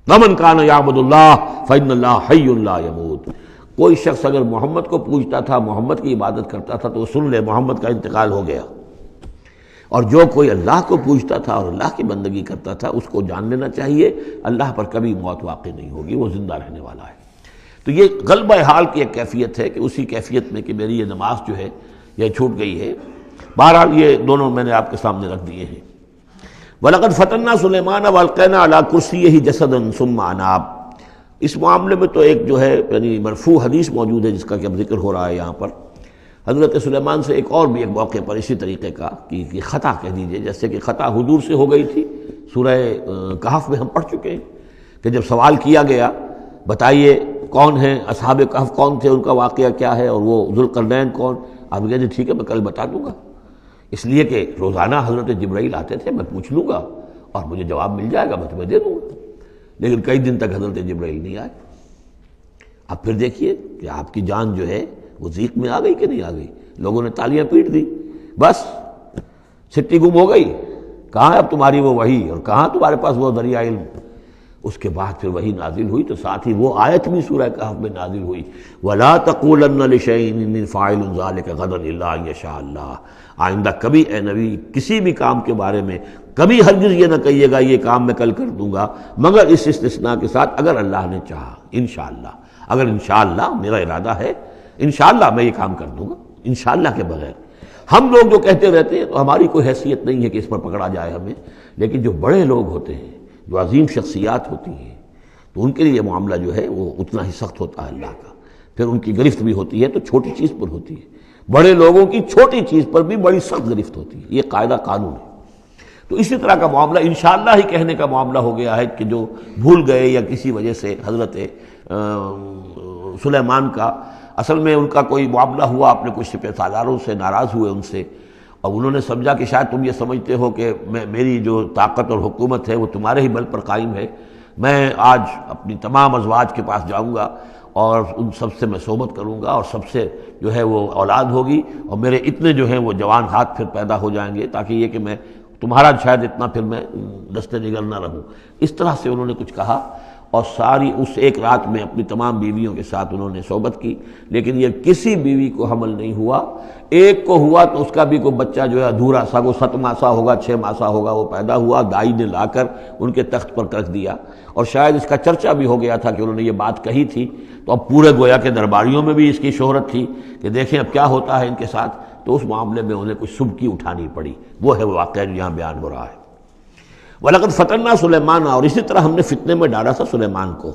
ومن کان یعبد اللہ فإن اللہ حی لا يموت۔ کوئی شخص اگر محمد کو پوجتا تھا، محمد کی عبادت کرتا تھا، تو وہ سن لے محمد کا انتقال ہو گیا، اور جو کوئی اللہ کو پوجتا تھا اور اللہ کی بندگی کرتا تھا اس کو جان لینا چاہیے اللہ پر کبھی موت واقع نہیں ہوگی، وہ زندہ رہنے والا ہے۔ تو یہ غلبہ حال کی ایک کیفیت ہے کہ اسی کیفیت میں کہ میری یہ نماز جو ہے یہ چھوٹ گئی ہے۔ بہرحال یہ دونوں میں نے آپ کے سامنے رکھ دیے ہیں۔ وَلَقَدْ فَتَنَّا سُلَيْمَانَ وَأَلْقَيْنَا عَلَىٰ كُرْسِيِّهِ جَسَدًا ثُمَّ أَنَابَ۔ اس معاملے میں تو ایک جو ہے یعنی مرفوع حدیث موجود ہے جس کا کہ اب ذکر ہو رہا ہے یہاں پر، حضرت سلیمان سے ایک اور بھی ایک موقع پر اسی طریقے کا کہ خطا کہہ دیجئے، جیسے کہ خطا حضور سے ہو گئی تھی، سورہ کہف میں ہم پڑھ چکے ہیں کہ جب سوال کیا گیا بتائیے کون ہیں اصحاب کہف، کون تھے، ان کا واقعہ کیا ہے، اور وہ ذوالقرنین کون، آپ کہتے ٹھیک ہے میں کل بتا دوں گا، اس لیے کہ روزانہ حضرت جبرائیل آتے تھے، میں پوچھ لوں گا اور مجھے جواب مل جائے گا، میں تمہیں دے دوں گا۔ لیکن کئی دن تک حضرت جبرائیل نہیں آئے۔ اب پھر دیکھیے کہ آپ کی جان جو ہے وہ ضیق میں آ گئی کہ نہیں آ گئی، لوگوں نے تالیاں پیٹ دی، بس چھٹی گم ہو گئی، کہاں ہے اب تمہاری وہ وحی اور کہاں تمہارے پاس وہ ذریعہ علم۔ اس کے بعد پھر وحی نازل ہوئی تو ساتھ ہی وہ آیت بھی سورہ کہف میں نازل ہوئی وَلَا تَقُولَنَّ لِشَيْءٍ إِنِّي فَاعِلٌ ذَلِكَ غَدًا إِلَّا أَن يَشَاءَ اللَّهُ۔ آئندہ کبھی اے نبی کسی بھی کام کے بارے میں کبھی ہرگز یہ نہ کہیے گا یہ کام میں کل کر دوں گا مگر اس استثناء کے ساتھ اگر اللہ نے چاہا، انشاءاللہ، اگر انشاءاللہ میرا ارادہ ہے انشاءاللہ میں یہ کام کر دوں گا، انشاءاللہ کے بغیر۔ ہم لوگ جو کہتے رہتے ہیں تو ہماری کوئی حیثیت نہیں ہے کہ اس پر پکڑا جائے ہمیں، لیکن جو بڑے لوگ ہوتے ہیں، جو عظیم شخصیات ہوتی ہیں، تو ان کے لیے یہ معاملہ جو ہے وہ اتنا ہی سخت ہوتا ہے اللہ کا، پھر ان کی گرفت بھی ہوتی ہے تو چھوٹی چیز پر ہوتی ہے، بڑے لوگوں کی چھوٹی چیز پر بھی بڑی سخت گرفت ہوتی ہے، یہ قاعدہ قانون ہے۔ تو اسی طرح کا معاملہ انشاءاللہ ہی کہنے کا معاملہ ہو گیا ہے کہ جو بھول گئے یا کسی وجہ سے حضرت سلیمان کا اصل میں ان کا کوئی معاملہ ہوا، اپنے کچھ سپہ سالاروں سے ناراض ہوئے ان سے، اور انہوں نے سمجھا کہ شاید تم یہ سمجھتے ہو کہ میری جو طاقت اور حکومت ہے وہ تمہارے ہی بل پر قائم ہے، میں آج اپنی تمام ازواج کے پاس جاؤں گا اور ان سب سے میں صحبت کروں گا اور سب سے جو ہے وہ اولاد ہوگی، اور میرے اتنے جو ہیں وہ جوان ہاتھ پھر پیدا ہو جائیں گے تاکہ یہ کہ میں تمہارا شاید اتنا پھر میں دست نگر نہ رہوں۔ اس طرح سے انہوں نے کچھ کہا اور ساری اس ایک رات میں اپنی تمام بیویوں کے ساتھ انہوں نے صحبت کی، لیکن یہ کسی بیوی کو حمل نہیں ہوا، ایک کو ہوا تو اس کا بھی کوئی بچہ جو ہے ادھورا سا، وہ 7 ماسہ ہوگا 6 ماسہ ہوگا، وہ پیدا ہوا، دائی نے لا کر ان کے تخت پر رکھ دیا، اور شاید اس کا چرچا بھی ہو گیا تھا کہ انہوں نے یہ بات کہی تھی، تو اب پورے گویا کے درباریوں میں بھی اس کی شہرت تھی کہ دیکھیں اب کیا ہوتا ہے ان کے ساتھ، تو اس معاملے میں انہیں کچھ سبکی اٹھانی پڑی، وہ ہے وہ واقعہ جو یہاں بیان ہو رہا ہے۔ وَلَقَدْ فَتَنَّا سُلَيْمَانَ، اور اسی طرح ہم نے فتنے میں ڈالا تھا سلیمان کو،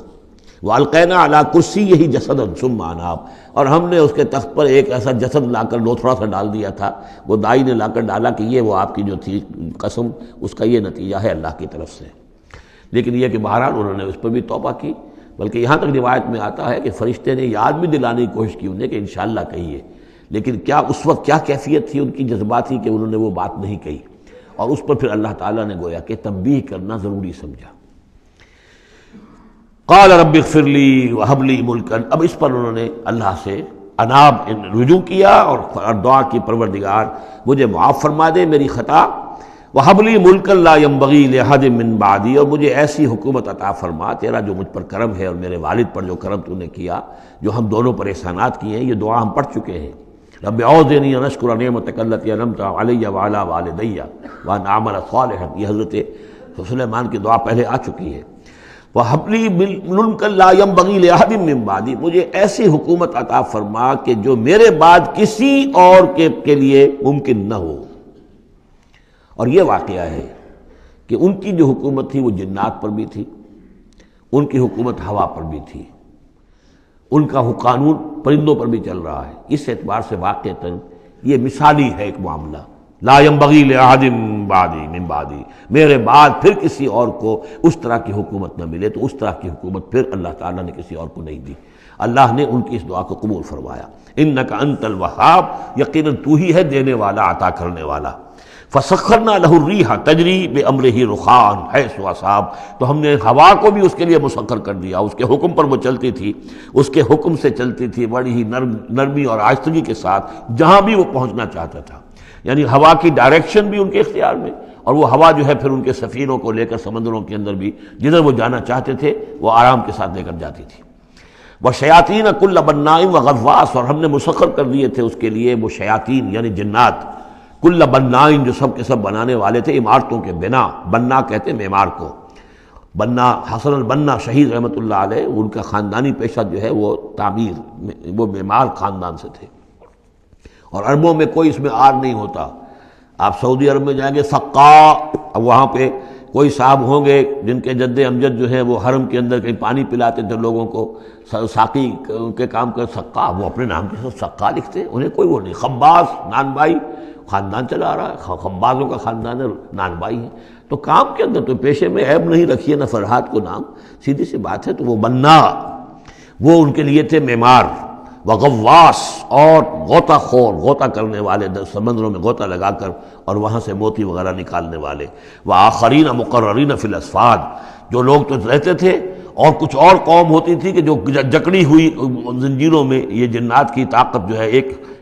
وَأَلْقَيْنَا عَلَىٰ كُرْسِيِّهِ جَسَدًا ثُمَّ أَنَابَ، اور ہم نے اس کے تخت پر ایک ایسا جسد لا کر لوتھڑا سا ڈال دیا تھا، وہ دائی نے لا کر ڈالا کہ یہ وہ آپ کی جو تھی قسم، اس کا یہ نتیجہ ہے اللہ کی طرف سے۔ لیکن یہ کہ بہرحال انہوں نے اس پر بھی توبہ کی، بلکہ یہاں تک روایت میں آتا ہے کہ فرشتے نے یاد بھی دلانے کی کوشش کی انہیں کہ انشاءاللہ کہیے، لیکن کیا اس وقت کیا کیفیت تھی ان کی جذباتی کہ انہوں نے وہ بات نہیں کہی، اور اس پر پھر اللہ تعالیٰ نے گویا کہ تنبیہ کرنا ضروری سمجھا۔ قال رب اغفر لی وہب لی ملکا، اب اس پر انہوں نے اللہ سے اناب رجوع کیا اور دعا کی، پروردگار مجھے معاف فرما دے میری خطا، وہب لی ملکا لا ينبغی لأحد من بعدی، اور مجھے ایسی حکومت عطا فرما، تیرا جو مجھ پر کرم ہے اور میرے والد پر جو کرم تو نے کیا، جو ہم دونوں پر احسانات کیے ہیں، یہ دعا ہم پڑھ چکے ہیں، رب اعوذنی ان اشکر نعمتک التی انعمت علی وعلی والدی وان اعمل صالحا، یہ حضرت سلیمان کی دعا پہلے آ چکی ہے۔ وَهَبْ لِي مُلْكًا لَا يَنبَغِي لِأَحَدٍ مِّن بَعْدِي، مجھے ایسی حکومت عطا فرما کہ جو میرے بعد کسی اور کے لیے ممکن نہ ہو۔ اور یہ واقعہ ہے کہ ان کی جو حکومت تھی وہ جنات پر بھی تھی، ان کی حکومت ہوا پر بھی تھی، ان کا قانون پرندوں پر بھی چل رہا ہے۔ اس اعتبار سے واقعتاً یہ مثالی ہے ایک معاملہ، لا ينبغی لأحد من بعدی، میرے بعد پھر کسی اور کو اس طرح کی حکومت نہ ملے، تو اس طرح کی حکومت پھر اللہ تعالیٰ نے کسی اور کو نہیں دی۔ اللہ نے ان کی اس دعا کو قبول فرمایا، انک انت الوہاب، یقیناً تو ہی ہے دینے والا، عطا کرنے والا۔ فسخرنا لہ الریح تجری بامرہ رخاء حیث اصاب، تو ہم نے ہوا کو بھی اس کے لیے مسخر کر دیا، اس کے حکم پر وہ چلتی تھی، اس کے حکم سے چلتی تھی بڑی ہی نرمی اور آہستگی کے ساتھ جہاں بھی وہ پہنچنا چاہتا تھا، یعنی ہوا کی ڈائریکشن بھی ان کے اختیار میں، اور وہ ہوا جو ہے پھر ان کے سفینوں کو لے کر سمندروں کے اندر بھی جدھر وہ جانا چاہتے تھے وہ آرام کے ساتھ لے کر جاتی تھی۔ وَشَيَاطِينَ كُلَّ بَنَّاءٍ وَغَوَّاصٍ، اور ہم نے مسخر کر دیے تھے اس کے لیے وہ شیاطین یعنی جنات، کل بنائن جو سب کے سب بنانے والے تھے، عمارتوں کے بنا، بنا کہتے ہیں معمار کو۔ بنا حسن البنا شہید رحمۃ اللہ علیہ، ان کا خاندانی پیشہ جو ہے وہ تعمیر، وہ معمار خاندان سے تھے، اور عربوں میں کوئی اس میں آر نہیں ہوتا۔ آپ سعودی عرب میں جائیں گے سقا، وہاں پہ کوئی صاحب ہوں گے جن کے جد امجد جو ہے وہ حرم کے اندر کہیں پانی پلاتے تھے لوگوں کو، ساقی کے کام کر، سقا، وہ اپنے نام کے ساتھ سقا لکھتے، انہیں کوئی وہ نہیں۔ خباز نان بھائی خاندان چلا آ رہا ہے، خبازوں کا خاندان ہے، نان بھائی ہے، تو کام کے اندر تو پیشے میں عیب نہیں رکھیے نہ فرحات کو نام، سیدھی سی بات ہے۔ تو وہ بنا، وہ ان کے لیے تھے معمار، وغواص، اور غوطہ خور، غوطہ کرنے والے، سمندروں میں غوطہ لگا کر اور وہاں سے موتی وغیرہ نکالنے والے، وآخرین مقررین فی الاسفاد، جو لوگ تو رہتے تھے، اور کچھ اور قوم ہوتی تھی کہ جو جکڑی ہوئی زنجیروں میں، یہ جنات کی طاقت جو ہے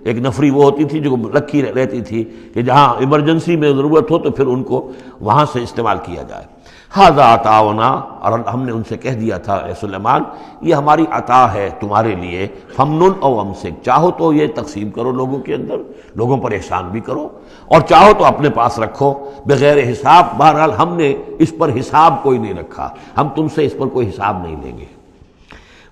ایک نفری وہ ہوتی تھی جو رکھی رہتی تھی کہ جہاں ایمرجنسی میں ضرورت ہو تو پھر ان کو وہاں سے استعمال کیا جائے۔ ھذا عطاؤنا، اور ہم نے ان سے کہہ دیا تھا اے سلیمان یہ ہماری عطا ہے تمہارے لیے، فمنن او امسک، چاہو تو یہ تقسیم کرو لوگوں کے اندر، لوگوں پر احسان بھی کرو، اور چاہو تو اپنے پاس رکھو بغیر حساب۔ بہرحال ہم نے اس پر حساب کوئی نہیں رکھا، ہم تم سے اس پر کوئی حساب نہیں لیں گے۔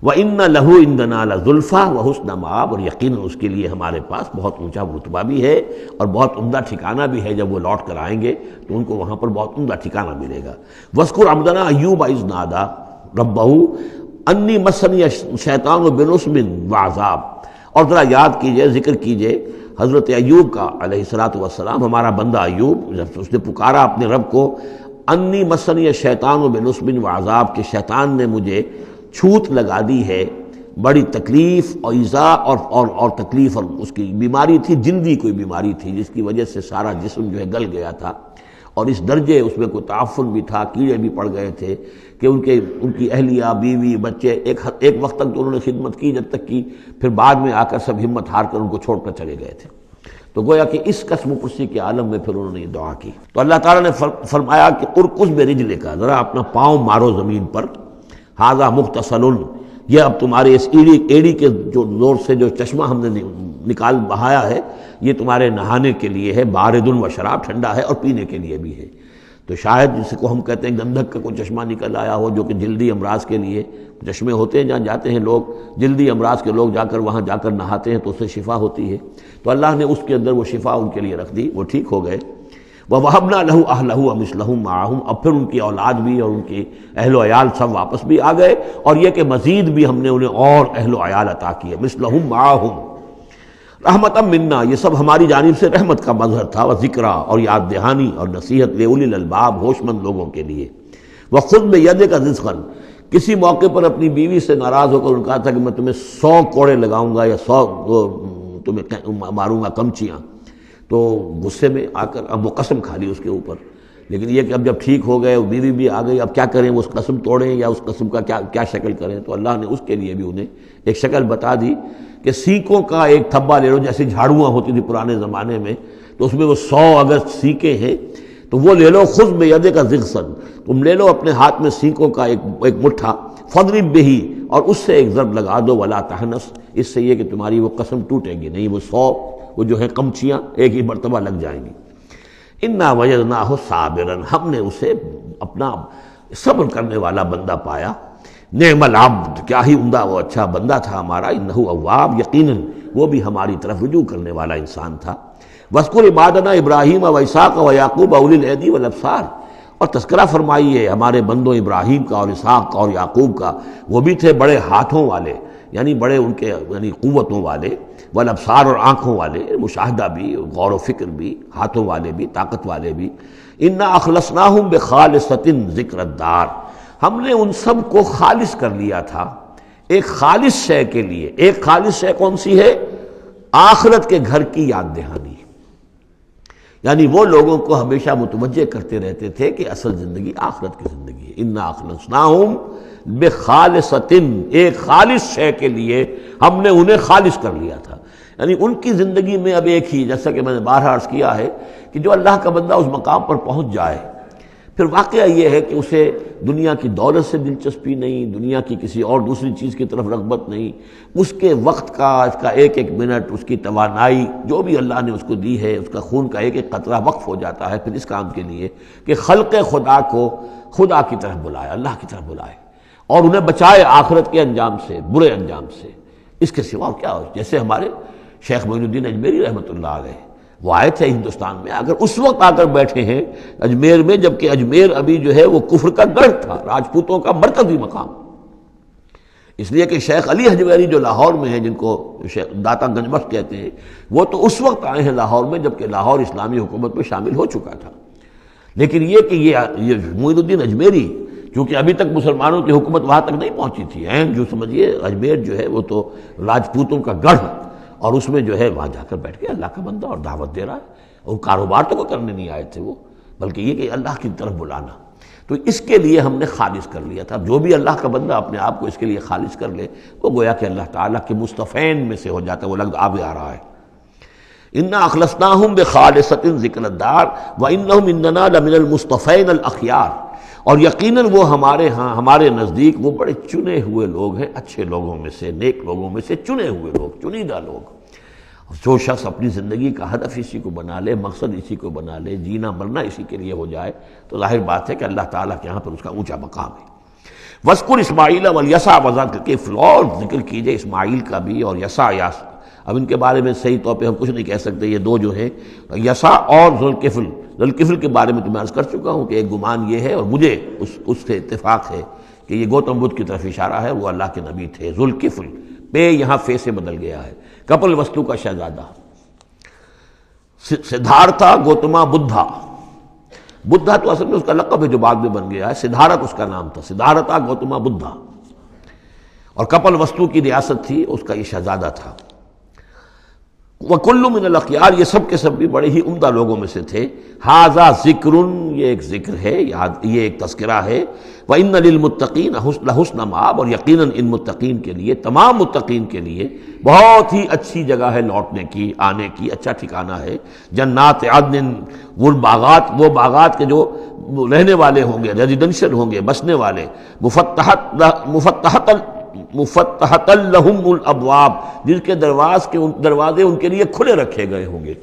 وَإِنَّ لَهُ عِندَنَا لَزُلْفَىٰ وَحُسْنَ مَآبٍ، اور یقیناً اس کے لیے ہمارے پاس بہت اونچا رتبہ بھی ہے اور بہت عمدہ ٹھکانہ بھی ہے، جب وہ لوٹ کر آئیں گے تو ان کو وہاں پر بہت عمدہ ٹھکانہ ملے گا۔ وَاذْكُرْ عَبْدَنَا أَيُّوبَ إِذْ نَادَىٰ رَبَّهُ أَنِّي مَسَّنِيَ الشَّيْطَانُ بِنُصْبٍ وَعَذَابٍ، اور ذرا یاد کیجئے، ذکر کیجئے حضرت ایوب کا علیہ السلام، ہمارا بندہ ایوب، جب اس نے پکارا اپنے رب کو، انی مسنی الشیطان بنصب وعذاب، کہ شیطان نے مجھے چھوت لگا دی ہے، بڑی تکلیف اور ایذا اور تکلیف، اور اس کی بیماری تھی، جلدی کوئی بیماری تھی جس کی وجہ سے سارا جسم جو ہے گل گیا تھا، اور اس درجے اس میں کوئی تعفن بھی تھا، کیڑے بھی پڑ گئے تھے کہ ان کی اہلیہ، بیوی، بچے ایک وقت تک تو انہوں نے خدمت کی جب تک کی، پھر بعد میں آ کر سب ہمت ہار کر ان کو چھوڑ کر چلے گئے تھے۔ تو گویا کہ اس قسم و پرسی کے عالم میں پھر انہوں نے یہ دعا کی، تو اللہ تعالیٰ نے فرمایا کہ ارکض برجلک، ذرا اپنا پاؤں مارو زمین پر، ھذا مغتسل، یہ اب تمہارے اس ایڑی کے جو زور سے جو چشمہ ہم نے نکال بہایا ہے، یہ تمہارے نہانے کے لیے ہے، بارد و شراب، ٹھنڈا ہے اور پینے کے لیے بھی ہے۔ تو شاید جس کو ہم کہتے ہیں گندھک کا کوئی چشمہ نکل آیا ہو، جو کہ جلدی امراض کے لیے چشمے ہوتے ہیں جہاں جاتے ہیں لوگ، جلدی امراض کے لوگ جا کر وہاں جا کر نہاتے ہیں تو اس سے شفا ہوتی ہے، تو اللہ نے اس کے اندر وہ شفا ان کے لیے رکھ دی، وہ ٹھیک ہو گئے۔ وَوَهَبْنَا لَهُ أَهْلَهُ وَمِثْلَهُم مَّعَهُمْ، اب پھر ان کی اولاد بھی اور ان کی اہل و عیال سب واپس بھی آ گئے، اور یہ کہ مزید بھی ہم نے انہیں اور اہل و عیال عطا کیے، مِثْلَهُم مَّعَهُمْ رحمتاً منا، یہ سب ہماری جانب سے رحمت کا مظہر تھا، وذکریٰ، اور یاد دہانی اور نصیحت، لِأُولِي الْأَلْبَاب، ہوش مند لوگوں کے لیے۔ وَخُذْ بِيَدِكَ رِزْقًا، کسی موقع پر اپنی بیوی سے ناراض ہو کر ان کا تھا کہ میں تمہیں 100 کوڑے لگاؤں گا یا 100 تمہیں ماروں گا کمچیاں، تو غصے میں آ کر اب وہ قسم کھا لی اس کے اوپر. لیکن یہ کہ اب جب ٹھیک ہو گئے، بیوی بھی آ گئی، اب کیا کریں، اس قسم توڑیں یا اس قسم کا کیا شکل کریں. تو اللہ نے اس کے لیے بھی انہیں ایک شکل بتا دی کہ سیکوں کا ایک تھبا لے لو، جیسے جھاڑوਆਂ ہوتی تھی پرانے زمانے میں، تو اس میں وہ 100 اگر سیکیں ہیں تو وہ لے لو. خذ بیدک ضغثا، تم لے لو اپنے ہاتھ میں سیکوں کا ایک مٹھا، فاضرب بہ، اور اس سے ایک ضرب لگا دو، ولا تحنث، اس سے یہ کہ تمہاری وہ قسم ٹوٹے گی نہیں، وہ 100 وہ جو ہے کمچیاں ایک ہی مرتبہ لگ جائیں گی. انا وجدناہ صابرا، ہم نے اسے اپنا صبر کرنے والا بندہ پایا. نعم العبد، کیا ہی عمدہ وہ اچھا بندہ تھا ہمارا. انہ اواب، یقیناً وہ بھی ہماری طرف رجوع کرنے والا انسان تھا. واذکر عبادنا ابراہیم و اسحاق و یعقوب اولی الایدی والابصار، اور تذکرہ فرمائیے ہمارے بندوں ابراہیم کا اور اسحاق کا اور یعقوب کا، وہ بھی تھے بڑے ہاتھوں والے، یعنی بڑے ان کے یعنی قوتوں والے، والابصار، اور آنکھوں والے، مشاہدہ بھی، غور و فکر بھی، ہاتھوں والے بھی، طاقت والے بھی. انا اخلصناہم بخالصۃ ذکر الدار، ہم نے ان سب کو خالص کر لیا تھا ایک خالص شے کے لیے. ایک خالص شے کون سی ہے؟ آخرت کے گھر کی یاد دہانی. یعنی وہ لوگوں کو ہمیشہ متوجہ کرتے رہتے تھے کہ اصل زندگی آخرت کی زندگی ہے. انا اخلصناہم بخالصۃ، ایک خالص شے کے لیے ہم نے انہیں خالص کر لیا تھا. یعنی ان کی زندگی میں اب ایک ہی، جیسا کہ میں نے بارہا عرض کیا ہے کہ جو اللہ کا بندہ اس مقام پر پہنچ جائے، پھر واقعہ یہ ہے کہ اسے دنیا کی دولت سے دلچسپی نہیں، دنیا کی کسی اور دوسری چیز کی طرف رغبت نہیں. اس کے وقت کا، اس کا ایک ایک منٹ، اس کی توانائی جو بھی اللہ نے اس کو دی ہے، اس کا خون کا ایک ایک قطرہ وقف ہو جاتا ہے پھر اس کام کے لیے کہ خلق خدا کو خدا کی طرف بلائے، اللہ کی طرف بلائے، اور انہیں بچائے آخرت کے انجام سے، برے انجام سے. اس کے سوا کیا ہو؟ جیسے ہمارے شیخ معین الدین اجمیری رحمۃ اللہ علیہ، وہ آئے تھے ہندوستان میں، اگر اس وقت آ کر بیٹھے ہیں اجمیر میں، جبکہ اجمیر ابھی جو ہے وہ کفر کا گڑھ تھا، راجپوتوں کا مرکزی مقام. اس لیے کہ شیخ علی حجویری جو لاہور میں ہیں، جن کو داتا گنج بخش کہتے ہیں، وہ تو اس وقت آئے ہیں لاہور میں جبکہ لاہور اسلامی حکومت میں شامل ہو چکا تھا. لیکن یہ کہ یہ معین الدین اجمیری، کیونکہ ابھی تک مسلمانوں کی حکومت وہاں تک نہیں پہنچی تھی، جو سمجھیے اجمیر جو ہے وہ تو راجپوتوں کا گڑھ، اور اس میں جو ہے وہاں جا کر بیٹھ کے اللہ کا بندہ اور دعوت دے رہا ہے. اور کاروبار تو وہ کرنے نہیں آئے تھے وہ، بلکہ یہ کہ اللہ کی طرف بلانا. تو اس کے لیے ہم نے خالص کر لیا تھا. جو بھی اللہ کا بندہ اپنے آپ کو اس کے لیے خالص کر لے، وہ گویا کہ اللہ تعالیٰ کے مصطفین میں سے ہو جاتا ہے. وہ لفظ آگے آ رہا ہے، انا اخلصناہم بخالصۃ ذکر الدار وانہم اننا لمن المصطفین الاخیار، اور یقیناً وہ ہمارے ہاں، ہمارے نزدیک وہ بڑے چنے ہوئے لوگ ہیں، اچھے لوگوں میں سے، نیک لوگوں میں سے چنے ہوئے لوگ، چنیدہ لوگ. جو شخص اپنی زندگی کا ہدف اسی کو بنا لے، مقصد اسی کو بنا لے، جینا مرنا اسی کے لیے ہو جائے، تو ظاہر بات ہے کہ اللہ تعالیٰ کے یہاں پر اس کا اونچا مقام ہے. وَاذْكُرْ إِسْمَاعِيلَ وَالْيَسَعَ وَذَا الْكِفْلِ، اور ذکر کیجئے اسماعیل کا بھی اور یسع. اب ان کے بارے میں صحیح طور پہ ہم کچھ نہیں کہہ سکتے، یہ دو جو ہیں یسع اور ذوالکفل. ذوالکفل کے بارے میں تو میں عرض کر چکا ہوں کہ ایک گمان یہ ہے، اور مجھے اس سے اتفاق ہے کہ یہ گوتم بدھ کی طرف اشارہ ہے، وہ اللہ کے نبی تھے. ذوالکفل، پے یہاں فے سے بدل گیا ہے. کپل وستو کا شہزادہ، سدھارتھا گوتما بدھا. بدھا تو اصل میں اس کا لقب ہے جو بعد میں بن گیا ہے، سدھارت اس کا نام تھا، سدھارتھا گوتما بدھا. اور کپل وستو کی ریاست تھی، اس کا یہ شہزادہ تھا. وَكُلُّ مِنَ الْأَخْيَارِ، یہ سب کے سب بھی بڑے ہی عمدہ لوگوں میں سے تھے. ھذا ذکر، یہ ایک ذکر ہے، یہ ایک تذکرہ ہے. وَإِنَّ لِلْمُتَّقِينَ لَحُسْنَ مآب، اور یقیناً ان متقین کے لیے، تمام متقین کے لیے بہت ہی اچھی جگہ ہے لوٹنے کی، آنے کی، اچھا ٹھکانہ ہے. جنات عدن، وہ باغات کے جو رہنے والے ہوں گے، ریزیڈنشل ہوں گے، بسنے والے. مفتحۃ لہم الابواب، جن کے دروازے ان کے لیے کھلے رکھے گئے ہوں گے.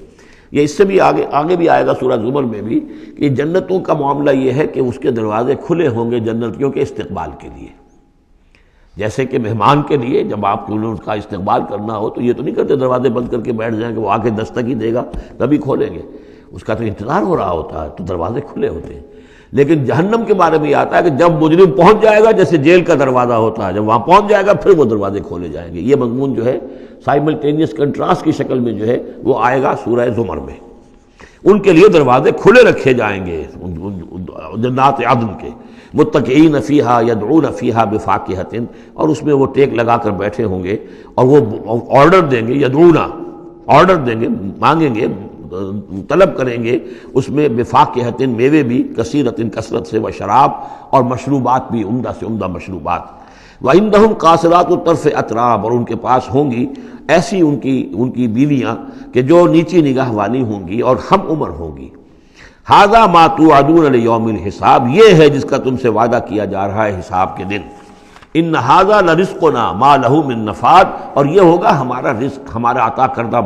یہ اس سے بھی آگے بھی آئے گا سورہ زمر میں بھی کہ جنتوں کا معاملہ یہ ہے کہ اس کے دروازے کھلے ہوں گے جنتیوں کے استقبال کے لیے. جیسے کہ مہمان کے لیے جب آپ کو ان کا استقبال کرنا ہو تو یہ تو نہیں کرتے دروازے بند کر کے بیٹھ جائیں کہ وہ آ کے دستک ہی دے گا تبھی کھولیں گے، اس کا تو انتظار ہو رہا ہوتا ہے، تو دروازے کھلے ہوتے ہیں. لیکن جہنم کے بارے میں یہ آتا ہے کہ جب مجرم پہنچ جائے گا، جیسے جیل کا دروازہ ہوتا ہے، جب وہاں پہنچ جائے گا پھر وہ دروازے کھولے جائیں گے. یہ مضمون جو ہے سائملٹینیس کنٹراسٹ کی شکل میں جو ہے وہ آئے گا سورہ زمر میں. ان کے لیے دروازے کھلے رکھے جائیں گے جنات عدن کے. متکئین فیہا یدعون فیہا بفاکہۃ، اور اس میں وہ ٹیک لگا کر بیٹھے ہوں گے اور وہ آرڈر دیں گے. یدعونا، آرڈر دیں گے، مانگیں گے، طلب کریں گے اس میں بفاکہۃ میوے بھی، کثیرۃ کثرت سے، و شراب اور مشروبات بھی، عمدہ سے عمدہ مشروبات۔ وعندہم قاصرات الطرف اتراب، اور ان کے پاس ہوں گی ایسی ان کی بیویاں کہ جو نیچی نگاہ والی ہوں گی اور ہم عمر ہوں گی۔ ھذا ما توعدون لیوم الحساب، یہ ہے جس کا تم سے وعدہ کیا جا رہا ہے حساب کے دن۔ ان ھذا لرزقنا ما لہ من نفاد، اور یہ ہوگا ہمارا رزق، ہمارا عطا کردہ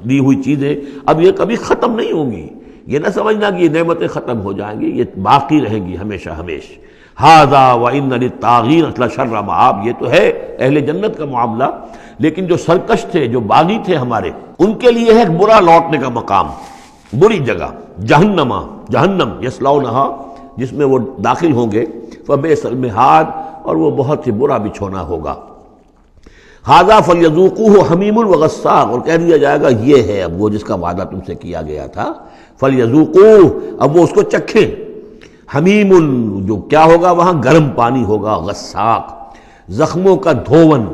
دی ہوئی چیزیں اب یہ کبھی ختم نہیں ہوں گی۔ یہ نہ سمجھنا کہ یہ نعمتیں ختم ہو جائیں گی، یہ باقی رہیں گی ہمیشہ ہمیش۔ ھذا وان للطاغین لشر مآب، یہ تو ہے اہل جنت کا معاملہ، لیکن جو سرکش تھے، جو باغی تھے ہمارے، ان کے لیے ہے ایک برا لوٹنے کا مقام، بری جگہ، جہنم یصلونھا، جس میں وہ داخل ہوں گے، فبئس المہاد، اور وہ بہت ہی برا بچھونا ہوگا۔ ھذا فلیذوقوہ حمیم وغساق، اور کہہ دیا جائے گا یہ ہے اب وہ جس کا وعدہ تم سے کیا گیا تھا، فلیذوقوہ، اب وہ اس کو چکھیں۔ حمیم، جو کیا ہوگا وہاں، گرم پانی ہوگا، غساق، زخموں کا دھون،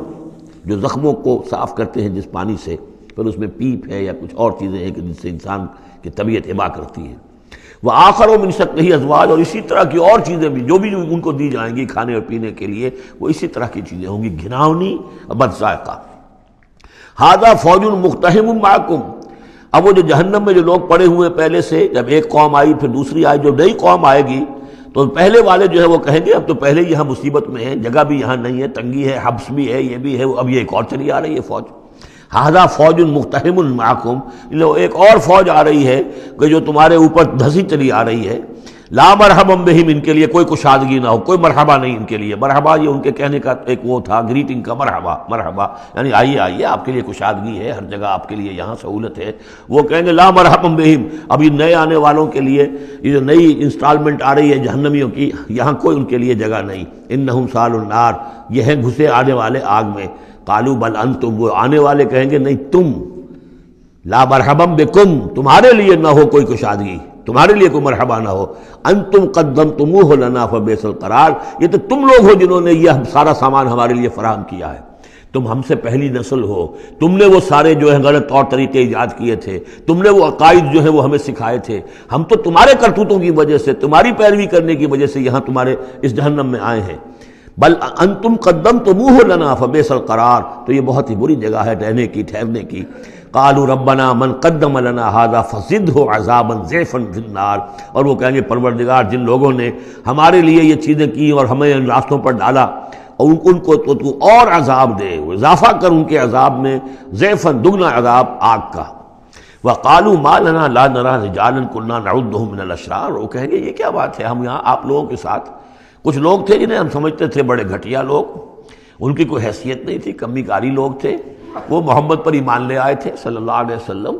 جو زخموں کو صاف کرتے ہیں جس پانی سے، پھر اس میں پیپ ہے یا کچھ اور چیزیں ہیں کہ جس سے انسان کی طبیعت ہبا کرتی ہے۔ وآخر من شکلہ ازواج، اور اسی طرح کی اور چیزیں بھی جو ان کو دی جائیں گی کھانے اور پینے کے لیے، وہ اسی طرح کی چیزیں ہوں گی، گھناؤنی اور بد ذائقہ۔ ھذا فوج مقتحم معکم، اب وہ جو جہنم میں جو لوگ پڑے ہوئے پہلے سے، جب ایک قوم آئی پھر دوسری آئی، جو نئی قوم آئے گی تو پہلے والے جو ہے وہ کہیں گے اب تو پہلے یہاں مصیبت میں ہیں، جگہ بھی یہاں نہیں ہے، تنگی ہے، حبس بھی ہے، یہ بھی ہے، اب یہ ایک اور چلی آ رہی ہے فوج۔ ھذا فوج مقتحم معکم، ایک اور فوج آ رہی ہے کہ جو تمہارے اوپر دھسی چلی آ رہی ہے۔ لا مرحبا بہم، ان کے لیے کوئی کشادگی نہ ہو، کوئی مرحبا نہیں ان کے لیے۔ مرحبا یہ ان کے کہنے کا ایک وہ تھا، گریٹنگ کا، مرحبا مرحبا، یعنی آئیے آئیے، آپ کے لیے کشادگی ہے، ہر جگہ آپ کے لیے یہاں سہولت ہے۔ وہ کہیں گے لا مرحبا بہم، اب یہ نئے آنے والوں کے لیے یہ جو نئی انسٹالمنٹ آ رہی ہے جہنمیوں کی، یہاں کوئی ان کے لیے جگہ نہیں۔ انہم صالوا النار، یہ ہیں گھسے آنے والے آگ میں۔ قالوا بل انتم، وہ آنے والے کہیں گے نہیں تم، لا مرحبا بکم، تمہارے لیے نہ ہو کوئی کشادگی، تمہارے لیے کوئی مرحبا نہ ہو۔ انتم قدمتموہ لنا فبئس القرار، یہ تو تم لوگ ہو جنہوں نے یہ سارا سامان ہمارے لیے فراہم کیا ہے، تم ہم سے پہلی نسل ہو، تم نے وہ سارے جو ہے غلط طور طریقے ایجاد کیے تھے، تم نے وہ عقائد جو ہے وہ ہمیں سکھائے تھے، ہم تو تمہارے کرتوتوں کی وجہ سے، تمہاری پیروی کرنے کی وجہ سے یہاں تمہارے اس جہنم میں آئے ہیں۔ بل انتم قدمتموہ لنا فبئس القرار، تو یہ بہت ہی بری جگہ ہے رہنے کی، ٹھہرنے کی۔ قالوا ربنا من قدم لنا هذا فزده عذابا ضعفا في النار، اور وہ کہیں گے پروردگار جن لوگوں نے ہمارے لیے یہ چیزیں کی اور ہمیں ان راستوں پر ڈالا، اور ان کو تو اور عذاب دے، اضافہ کر ان کے عذاب میں، ضعفا، دگنا عذاب آگ کا۔ وقالوا ما لنا لا نرى رجالا كنا نعدهم من الاشرار، وہ کہیں گے یہ کیا بات ہے، ہم یہاں آپ لوگوں کے ساتھ کچھ لوگ تھے جنہیں ہم سمجھتے تھے بڑے گھٹیا لوگ، ان کی کوئی حیثیت نہیں تھی، کمی کاری لوگ تھے، وہ محمد پر ایمان لے آئے تھے صلی اللہ علیہ وسلم،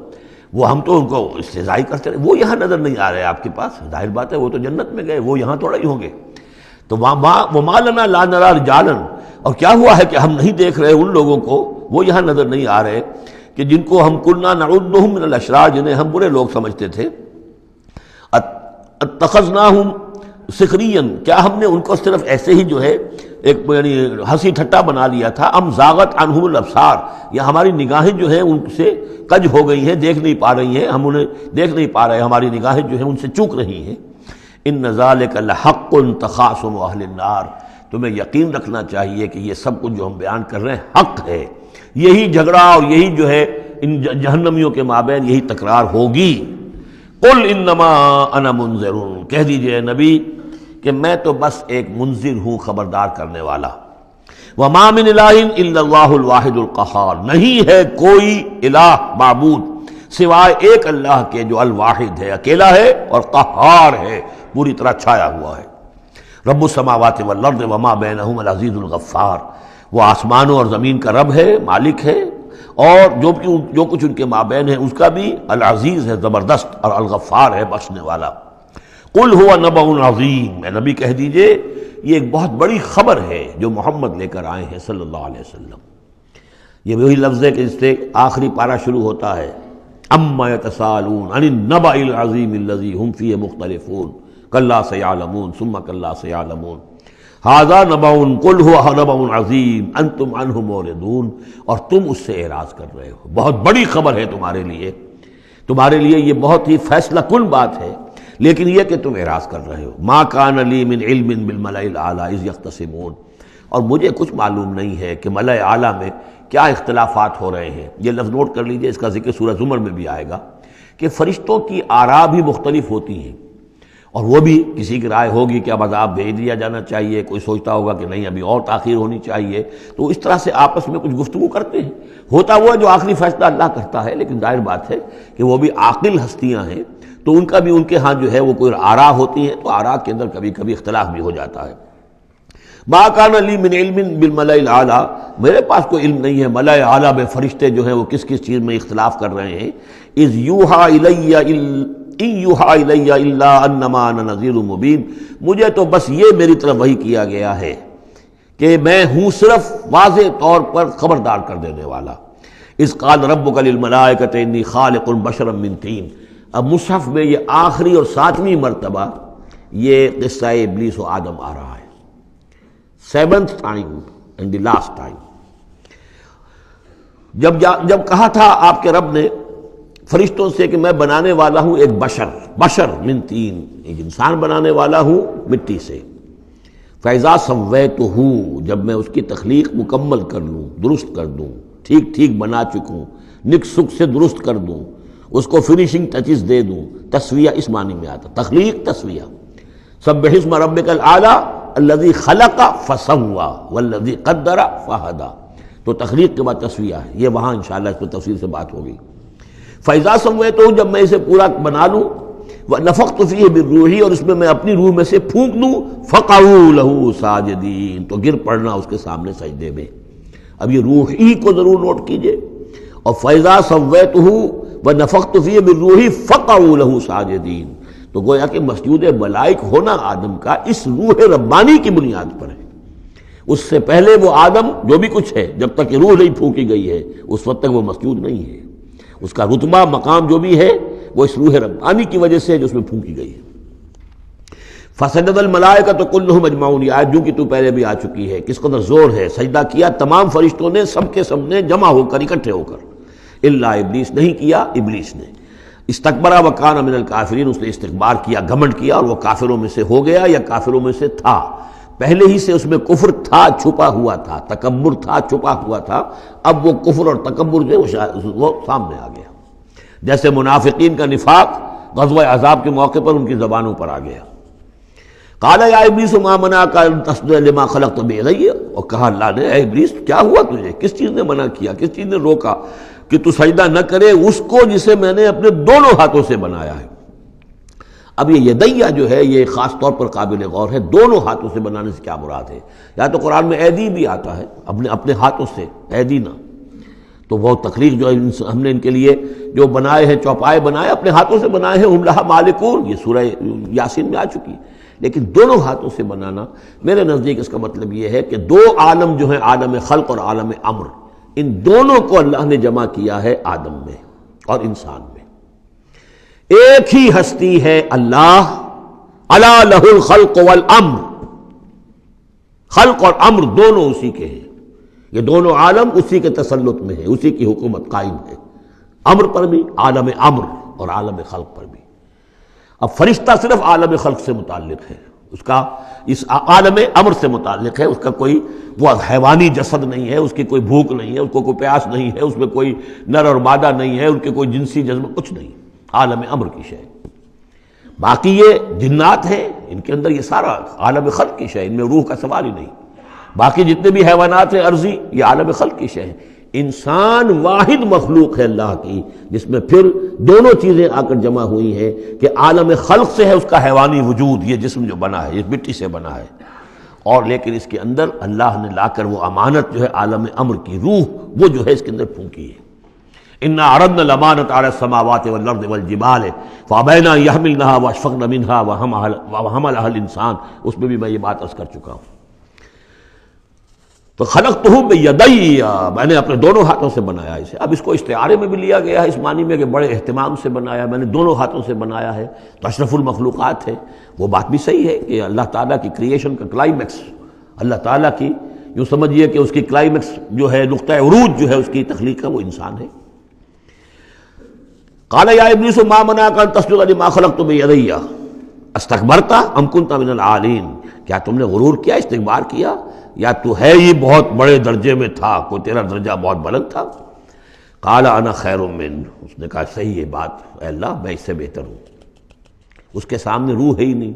وہ ہم تو ان کو استہزائی کرتے رہے، وہ یہاں نظر نہیں آ رہے آپ کے پاس، ظاہر بات ہے وہ تو جنت میں گئے، وہ یہاں تھوڑا ہی ہوں گے۔ تو وما لنا لا نرى رجالا، اور کیا ہوا ہے کہ ہم نہیں دیکھ رہے ان لوگوں کو، وہ یہاں نظر نہیں آ رہے کہ جن کو ہم کنا نعدهم من الاشرار، جنہیں ہم برے لوگ سمجھتے تھے۔ اتخذناہم سخریا، کیا ہم نے ان کو صرف ایسے ہی جو ہے ایک یعنی ہنسی ٹھٹا بنا لیا تھا، ام زاغت عنہم الابصار، یا ہماری نگاہیں جو ہیں ان سے کج ہو گئی ہیں، دیکھ نہیں پا رہی ہیں، ہم انہیں دیکھ نہیں پا رہے، ہماری نگاہیں جو ہیں ان سے چوک رہی ہیں۔ ان ذالک لحق تخاصم اہل النار، تمہیں یقین رکھنا چاہیے کہ یہ سب کچھ جو ہم بیان کر رہے ہیں حق ہے، یہی جھگڑا اور یہی جو ہے ان جہنمیوں کے مابین یہی تکرار ہوگی۔ قل انما انا منذر، کہہ دیجئے نبی کہ میں تو بس ایک منذر ہوں، خبردار کرنے والا۔ وما من الہ الا اللہ الواحد القہار، نہیں ہے کوئی الہ معبود سوائے ایک اللہ کے جو الواحد ہے، اکیلا ہے اور قہار ہے، پوری طرح چھایا ہوا ہے۔ رب السماوات والارض وما بینہما العزیز الغفار، وہ آسمانوں اور زمین کا رب ہے، مالک ہے، اور جو کچھ ان کے مابین ہے اس کا بھی العزیز ہے، زبردست، اور الغفار ہے، بخشنے والا۔ قل هو نبأ عظیم، اے نبی کہہ دیجئے یہ ایک بہت بڑی خبر ہے جو محمد لے کر آئے ہیں صلی اللہ علیہ وسلم۔ یہ وہی لفظ ہے کہ جس سے آخری پارہ شروع ہوتا ہے، اما یتساءلون عن النبأ العظیم الذی هم فیہ مختلفون کلا سیعلمون ثم کلا سیعلمون۔ ھذا نبأ قل ھو نبأ عظیم انتم عنہ معرضون، اور تم اس سے اعراض کر رہے ہو، بہت بڑی خبر ہے تمہارے لیے یہ بہت ہی فیصلہ کن بات ہے، لیکن یہ کہ تم اعراض کر رہے ہو۔ ما کان لی من علم بالملأ الاعلی اذ یختصمون، اور مجھے کچھ معلوم نہیں ہے کہ ملأ اعلیٰ میں کیا اختلافات ہو رہے ہیں۔ یہ لفظ نوٹ کر لیجئے، اس کا ذکر سورہ زمر میں بھی آئے گا کہ فرشتوں کی آراء بھی مختلف ہوتی ہیں، اور وہ بھی کسی کی رائے ہوگی کہ اب عذاب بھیج دیا جانا چاہیے، کوئی سوچتا ہوگا کہ نہیں ابھی اور تاخیر ہونی چاہیے، تو اس طرح سے آپس میں کچھ گفتگو کرتے ہیں۔ ہوتا وہ جو آخری فیصلہ اللہ کرتا ہے، لیکن ظاہر بات ہے کہ وہ بھی عاقل ہستیاں ہیں، تو ان کا بھی ان کے ہاں جو ہے وہ کوئی آراء ہوتی ہیں، تو آراء کے اندر کبھی کبھی اختلاف بھی ہو جاتا ہے۔ ما کان لی من علم بالملأ الاعلیٰ، میرے پاس کوئی علم نہیں ہے ملأ اعلیٰ میں فرشتے جو ہیں وہ کس کس چیز میں اختلاف کر رہے ہیں۔ اذ یوحیٰ الی ان یوحیٰ الی الا انما انا نذیر مبین، مجھے تو بس یہ میری طرف وحی کیا گیا ہے کہ میں ہوں صرف واضح طور پر خبردار کر دینے والا۔ اذ قال ربک للملائکۃ انی خالق بشرا من طین، اب مصحف میں یہ آخری اور 7ویں مرتبہ یہ قصہ ابلیس و آدم آ رہا ہے، 7th time and the last time۔ جب کہا تھا آپ کے رب نے فرشتوں سے کہ میں بنانے والا ہوں ایک بشر من طین، ایک انسان بنانے والا ہوں مٹی سے، فَإِذَا سَوَّيْتُهُ، جب میں اس کی تخلیق مکمل کر لوں، درست کر دوں، ٹھیک بنا چکوں، نک سک سے درست کر دوں، اس کو فنیشنگ ٹچز دے دوں، تسویہ اس معنی میں آتا، تخلیق تسویہ۔ سبح اسم ربک الاعلی الذی خلق فسوی والذی قدر فہدی، تو تخلیق کے بعد تسویہ ہے، یہ وہاں انشاءاللہ اس پہ تفصیل سے بات ہوگی۔ فَإِذَا سَوَّيْتُهُ، جب میں اسے پورا بنا لوں، وَنَفَخْتُ فِيهِ مِن رُوحِی، اور اس میں میں اپنی روح میں سے پھونک دوں، فَقَعُوا لَهُ سَاجِدِینَ، تو گر پڑنا اس کے سامنے سجدے میں۔ اب یہ روح ہی کو ضرور نوٹ کیجئے، اور فَإِذَا سَوَّيْتُهُ وَنَفَخْتُ فِيهِ مِن رُوحِی فَقَعُوا لَهُ سَاجِدِینَ، تو گویا کہ مسجود ملائک ہونا آدم کا اس روح ربانی کی بنیاد پر ہے۔ اس سے پہلے وہ آدم جو بھی کچھ ہے، جب تک کہ روح نہیں پھونکی گئی ہے اس وقت تک وہ مسجود نہیں ہے، اس کا رتبہ مقام جو بھی ہے وہ اس روح ربانی کی وجہ سے جو اس میں پھونکی گئی ہے۔ فسجد الملائکۃ کلھم اجمعون، یہ آیت جو کہ تو پہلے بھی آ چکی ہے، کس قدر زور ہے، سجدہ کیا تمام فرشتوں نے، سب کے سب نے جمع ہو کر، اکٹھے ہو کر، الا ابلیس، نہیں کیا ابلیس نے، استکبر وکان من الکافرین، اس نے استکبار کیا، گھمنڈ کیا، اور وہ کافروں میں سے ہو گیا یا کافروں میں سے تھا، پہلے ہی سے اس میں کفر تھا، چھپا ہوا تھا، تکبر تھا، چھپا ہوا تھا، اب وہ کفر اور تکبر جو وہ سامنے آ گیا، جیسے منافقین کا نفاق غزوہ احزاب کے موقع پر ان کی زبانوں پر آ گیا۔ قال یا ابلیس ما منعک ان تسجد لما خلقت بیدی، اور کہا اللہ نے اے ابلیس کیا ہوا تجھے، کس چیز نے منع کیا، کس چیز نے روکا کہ تو سجدہ نہ کرے اس کو جسے میں نے اپنے دونوں ہاتھوں سے بنایا ہے۔ اب یہ یدیہ جو ہے یہ خاص طور پر قابل غور ہے، دونوں ہاتھوں سے بنانے سے کیا مراد ہے؟ یا تو قرآن میں ایدی بھی آتا ہے، اپنے ہاتھوں سے، ایدی نہ، تو وہ تخلیق جو ہم نے ان کے لیے جو بنائے ہیں، چوپائے بنائے، اپنے ہاتھوں سے بنائے ہیں، ہم لہا مالکون، یہ سورہ یاسین میں آ چکی، لیکن دونوں ہاتھوں سے بنانا میرے نزدیک اس کا مطلب یہ ہے کہ دو عالم جو ہیں، عالم خلق اور عالم امر، ان دونوں کو اللہ نے جمع کیا ہے آدم میں اور انسان میں۔ ایک ہی ہستی ہے اللہ، الا لہ الخلق والامر، خلق اور امر دونوں اسی کے ہیں، یہ دونوں عالم اسی کے تسلط میں ہے، اسی کی حکومت قائم ہے، امر پر بھی، عالم امر اور عالم خلق پر بھی۔ اب فرشتہ صرف عالم خلق سے متعلق ہے، اس کا اس عالم امر سے متعلق ہے، اس کا کوئی وہ حیوانی جسد نہیں ہے، اس کی کوئی بھوک نہیں ہے، اس کو کوئی پیاس نہیں ہے، اس میں کوئی نر اور مادہ نہیں ہے، ان کے کوئی جنسی جذبہ کچھ نہیں، عالم امر کی شے۔ باقی یہ جنات ہیں، ان کے اندر یہ سارا عالم خلق کی شے، ان میں روح کا سوال ہی نہیں۔ باقی جتنے بھی حیوانات ہیں ارضی، یہ عالم خلق کی شے ہے۔ انسان واحد مخلوق ہے اللہ کی، جس میں پھر دونوں چیزیں آ کر جمع ہوئی ہیں کہ عالم خلق سے ہے اس کا حیوانی وجود، یہ جسم جو بنا ہے، یہ مٹی سے بنا ہے، اور لیکن اس کے اندر اللہ نے لا کر وہ امانت جو ہے عالم امر کی روح، وہ جو ہے اس کے اندر پھونکی ہے۔ انا عرضنا الامانة على السماوات والارض والجبال فابین ان یحملنها واشفقن منها وحملها الانسان، اس میں بھی میں یہ بات عرض کر چکا ہوں۔ تو خلقتہ بیدی، میں نے اپنے دونوں ہاتھوں سے بنایا اسے۔ اب اس کو استعارے میں بھی لیا گیا ہے اس معنی میں کہ بڑے اہتمام سے بنایا، میں نے دونوں ہاتھوں سے بنایا ہے، تو اشرف المخلوقات ہے، وہ بات بھی صحیح ہے کہ اللہ تعالیٰ کی کریشن کا کلائمیکس اللہ تعالیٰ کی یوں سمجھیے کہ اس کی کلائمیکس جو ہے، نقطہ عروج جو ہے اس کی تخلیق کا، وہ انسان ہے۔ قال یا ابلیس ما منعک ان تسجد لما خلقت بیدی استکبرت ام کنت من العالین، کیا تم نے غرور کیا، استکبار کیا، یا تو ہے ہی بہت بڑے درجے میں تھا، کوئی تیرا درجہ بہت بلند تھا؟ قال انا خیر منہ، اس نے کہا صحیح ہے بات، اے اللہ میں اس سے بہتر ہوں۔ اس کے سامنے روح ہے ہی نہیں،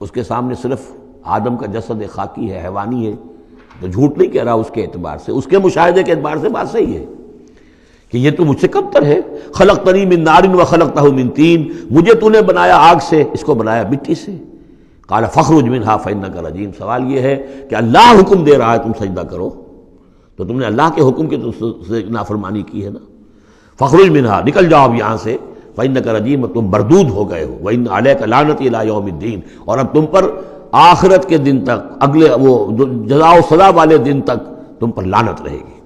اس کے سامنے صرف آدم کا جسد خاکی ہے، حیوانی ہے، تو جھوٹ نہیں کہہ رہا اس کے اعتبار سے، اس کے مشاہدے کے اعتبار سے بات صحیح ہے کہ یہ تو مجھ سے کم تر ہے۔ خلقتنی من نار وخلقتہ من طین، مجھے تو نے بنایا آگ سے، اس کو بنایا مٹی سے۔ قال فاخرج منہا فانک رجیم، سوال یہ ہے کہ اللہ حکم دے رہا ہے تم سجدہ کرو، تو تم نے اللہ کے حکم کی سے نافرمانی کی ہے نا۔ فاخرج منہا، نکل جاؤ اب یہاں سے، فانک رجیم، تم مردود ہو گئے ہو، وان علیک لعنتی الی یوم الدین، اور اب تم پر آخرت کے دن تک، اگلے وہ جزا و سزا والے دن تک تم پر لعنت رہے گی،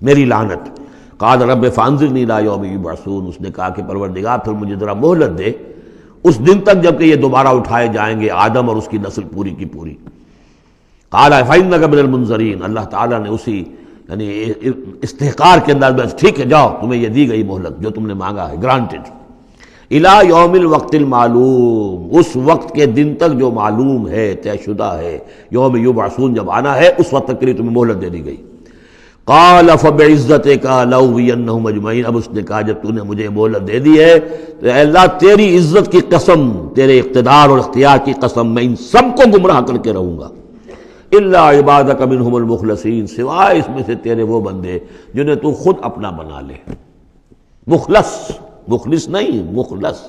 میری لعنت۔ قال رب فانظرنی الی یوم یبعثون، اس نے کہا کہ پروردگار پھر مجھے ذرا مہلت دے اس دن تک جب کہ یہ دوبارہ اٹھائے جائیں گے، آدم اور اس کی نسل پوری کی پوری۔ قال فإنک من المنظرین، اللہ تعالیٰ نے اسی یعنی استحقار کے انداز میں ٹھیک ہے جاؤ، تمہیں یہ دی گئی مہلت جو تم نے مانگا ہے، گرانٹڈ۔ الی یوم الوقت المعلوم، اس وقت کے دن تک جو معلوم ہے، طے شدہ ہے، یوم یبعثون جب آنا ہے اس وقت تک کے لیے تمہیں مہلت دے دی گئی۔ قال فبعزتک لأغوینہم اجمعین، اب اس نے کہا جب تو نے مجھے مہلت دے دی ہے تو اے اللہ تیری عزت کی قسم، تیرے اقتدار اور اختیار کی قسم، میں ان سب کو گمراہ کر کے رہوں گا، الا عبادک منہم المخلصین، سوائے اس میں سے تیرے وہ بندے جنہیں تو خود اپنا بنا لے۔ مخلص، مخلص نہیں، مخلص۔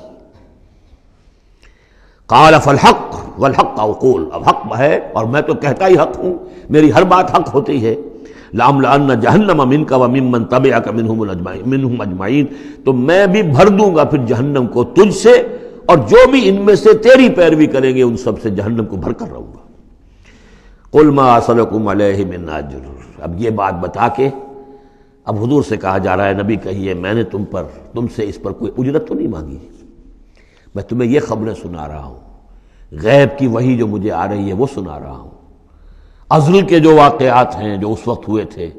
قال فالحق والحق اقول، اب حق ہے اور میں تو کہتا ہی حق ہوں، میری ہر بات حق ہوتی ہے۔ لَأَمْلَأَنَّ جَهَنَّمَ مِنْكَ وَمِمَّنْ تَبِعَكَ مِنْهُمْ أَجْمَعِينَ، تو میں بھی بھر دوں گا پھر جہنم کو تجھ سے، اور جو بھی ان میں سے تیری پیروی کریں گے ان سب سے جہنم کو بھر کر رہوں گا۔ قُلْ مَا أَسْأَلُكُمْ عَلَيْهِ مِنْ أَجْرٍ، اب یہ بات بتا کے اب حضور سے کہا جا رہا ہے نبی کہیے میں نے تم سے اس پر کوئی اجرت تو نہیں مانگی، میں تمہیں یہ خبریں سنا رہا ہوں، غیب کی وحی جو مجھے آ رہی ہے وہ سنا رہا ہوں، ازل کے جو واقعات ہیں جو اس وقت ہوئے تھے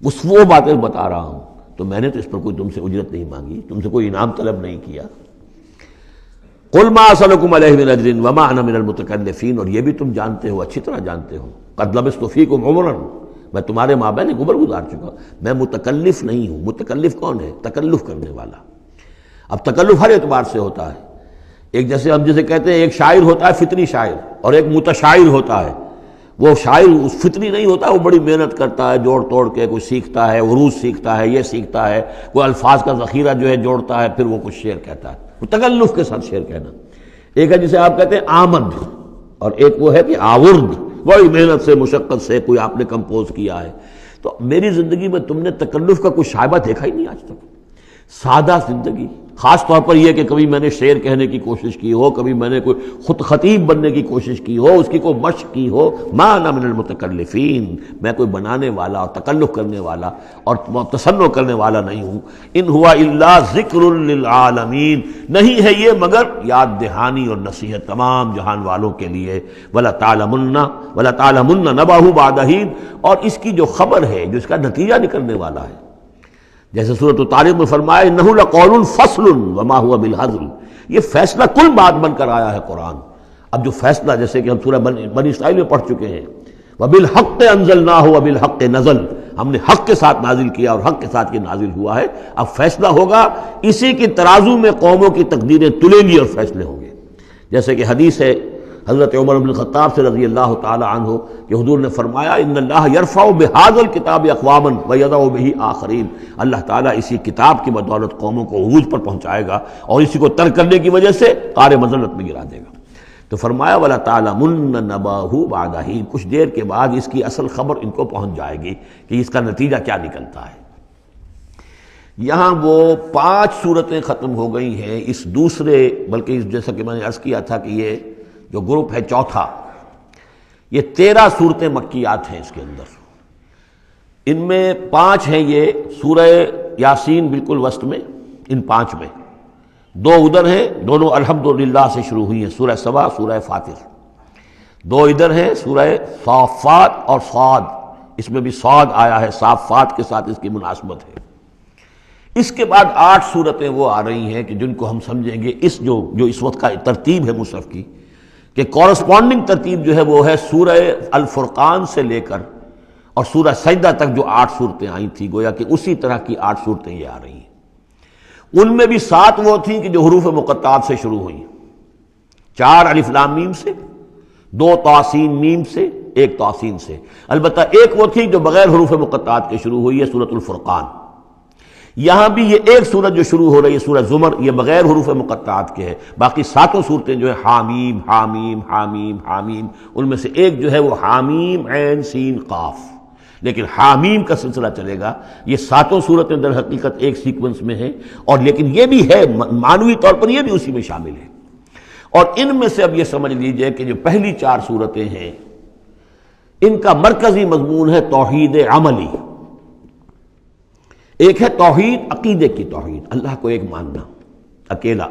وہ باتیں بتا رہا ہوں، تو میں نے تو اس پر کوئی تم سے اجرت نہیں مانگی، تم سے کوئی انعام طلب نہیں کیا۔ قل ما اسألکم علیہ من اجر وما انا من المتکلفین، اور یہ بھی تم جانتے ہو، اچھی طرح جانتے ہو، قد لبثت فیکم عمرا، میں تمہارے مابین ایک عمر گزار چکا، میں متکلف نہیں ہوں۔ متکلف کون ہے؟ تکلف کرنے والا۔ اب تکلف ہر اعتبار سے ہوتا ہے، ایک جیسے ہم جسے کہتے ہیں ایک شاعر ہوتا ہے فطری شاعر، اور ایک متشاعر ہوتا ہے۔ وہ شاعر اس فطری نہیں ہوتا، وہ بڑی محنت کرتا ہے، جوڑ توڑ کے کوئی سیکھتا ہے، عروض سیکھتا ہے، یہ سیکھتا ہے، کوئی الفاظ کا ذخیرہ جو ہے جوڑتا ہے، پھر وہ کچھ شعر کہتا ہے، وہ تکلف کے ساتھ شعر کہنا۔ ایک ہے جسے آپ کہتے ہیں آمد، اور ایک وہ ہے کہ آورد، بڑی محنت سے مشقت سے کوئی آپ نے کمپوز کیا ہے۔ تو میری زندگی میں تم نے تکلف کا کوئی شائبہ دیکھا ہی نہیں آج تک، سادہ زندگی۔ خاص طور پر یہ کہ کبھی میں نے شعر کہنے کی کوشش کی ہو، کبھی میں نے کوئی خود خطیب بننے کی کوشش کی ہو، اس کی کوئی مشق کی ہو، ما انا من المتکلفین، میں کوئی بنانے والا اور تکلف کرنے والا اور تصنع کرنے والا نہیں ہوں۔ ان ہوا الا ذکر للعالمین، نہیں ہے یہ مگر یاد دہانی اور نصیحت تمام جہان والوں کے لیے۔ وَلَتَعْلَمُنَّ نَبَأَهُ بَعْدَ حِینٍ، اور اس کی جو خبر ہے، جو اس کا نتیجہ نکلنے والا ہے، جیسے سورۃ الطارق میں فرمایا انہ لقول فصل وما هو بالهزل، یہ فیصلہ کل بات بن کر آیا ہے قرآن۔ اب جو فیصلہ جیسے کہ ہم سورہ بنی اسرائیل میں پڑھ چکے ہیں، وبالحق انزلناہ وبالحق نزل، ہم نے حق کے ساتھ نازل کیا اور حق کے ساتھ یہ نازل ہوا ہے۔ اب فیصلہ ہوگا، اسی کی ترازو میں قوموں کی تقدیریں تلیں گی اور فیصلے ہوں گے۔ جیسے کہ حدیث ہے حضرت عمر بن الخطاب سے رضی اللہ تعالی عنہ کہ حضور نے فرمایا ان اللہ یرفع بہذا الکتاب اقواما ویضع بہ آخرین، اللہ تعالیٰ اسی کتاب کی بدولت قوموں کو عروج پر پہنچائے گا اور اسی کو ترک کرنے کی وجہ سے قعر مذلت میں گرا دے گا۔ تو فرمایا وَلَتَعْلَمُنَّ نَبَأَهُ بَعْدَ حِینٍ، کچھ دیر کے بعد اس کی اصل خبر ان کو پہنچ جائے گی کہ اس کا نتیجہ کیا نکلتا ہے۔ یہاں وہ 5 صورتیں ختم ہو گئی ہیں اس دوسرے، بلکہ جیسا کہ میں نے عرض کیا تھا کہ یہ جو گروپ ہے چوتھا، یہ 13 صورتیں مکیات ہیں اس کے اندر۔ ان میں 5 ہیں یہ سورہ یاسین بالکل وسط میں، ان 5 میں 2 ادھر ہیں، دونوں الحمدللہ سے شروع ہوئی ہیں، سورہ سبا، سورہ فاطر۔ دو ادھر ہیں سورہ صافات اور صاد، اس میں بھی صاد آیا ہے، صافات کے ساتھ اس کی مناسبت ہے۔ اس کے بعد 8 صورتیں وہ آ رہی ہیں کہ جن کو ہم سمجھیں گے اس جو اس وقت کا ترتیب ہے مصحف کی، کہ کورسپونڈنگ ترتیب جو ہے وہ ہے سورہ الفرقان سے لے کر اور سورہ سجدہ تک جو 8 صورتیں آئی تھیں، گویا کہ اسی طرح کی 8 صورتیں یہ آ رہی ہیں۔ ان میں بھی 7 وہ تھیں کہ جو حروف مقطعات سے شروع ہوئیں، 4 الف لام میم سے، 2 طاسین میم سے، 1 طاسین سے، البتہ ایک وہ تھی جو بغیر حروف مقطعات کے شروع ہوئی ہے، سورۃ الفرقان۔ یہاں بھی یہ ایک سورت جو شروع ہو رہی ہے سورہ زمر، یہ بغیر حروف مقطعات کے ہے، باقی 7 صورتیں جو ہیں حامیم حامیم حامیم حامیم، ان میں سے ایک جو ہے وہ حامیم عین سین قاف، لیکن حامیم کا سلسلہ چلے گا۔ یہ 7 صورتیں در حقیقت ایک سیکوینس میں ہیں، اور لیکن یہ بھی ہے معنوی طور پر یہ بھی اسی میں شامل ہے۔ اور ان میں سے اب یہ سمجھ لیجئے کہ جو پہلی 4 صورتیں ہیں ان کا مرکزی مضمون ہے توحید عملی۔ ایک ہے توحید عقیدے کی توحید، اللہ کو ایک ماننا اکیلا،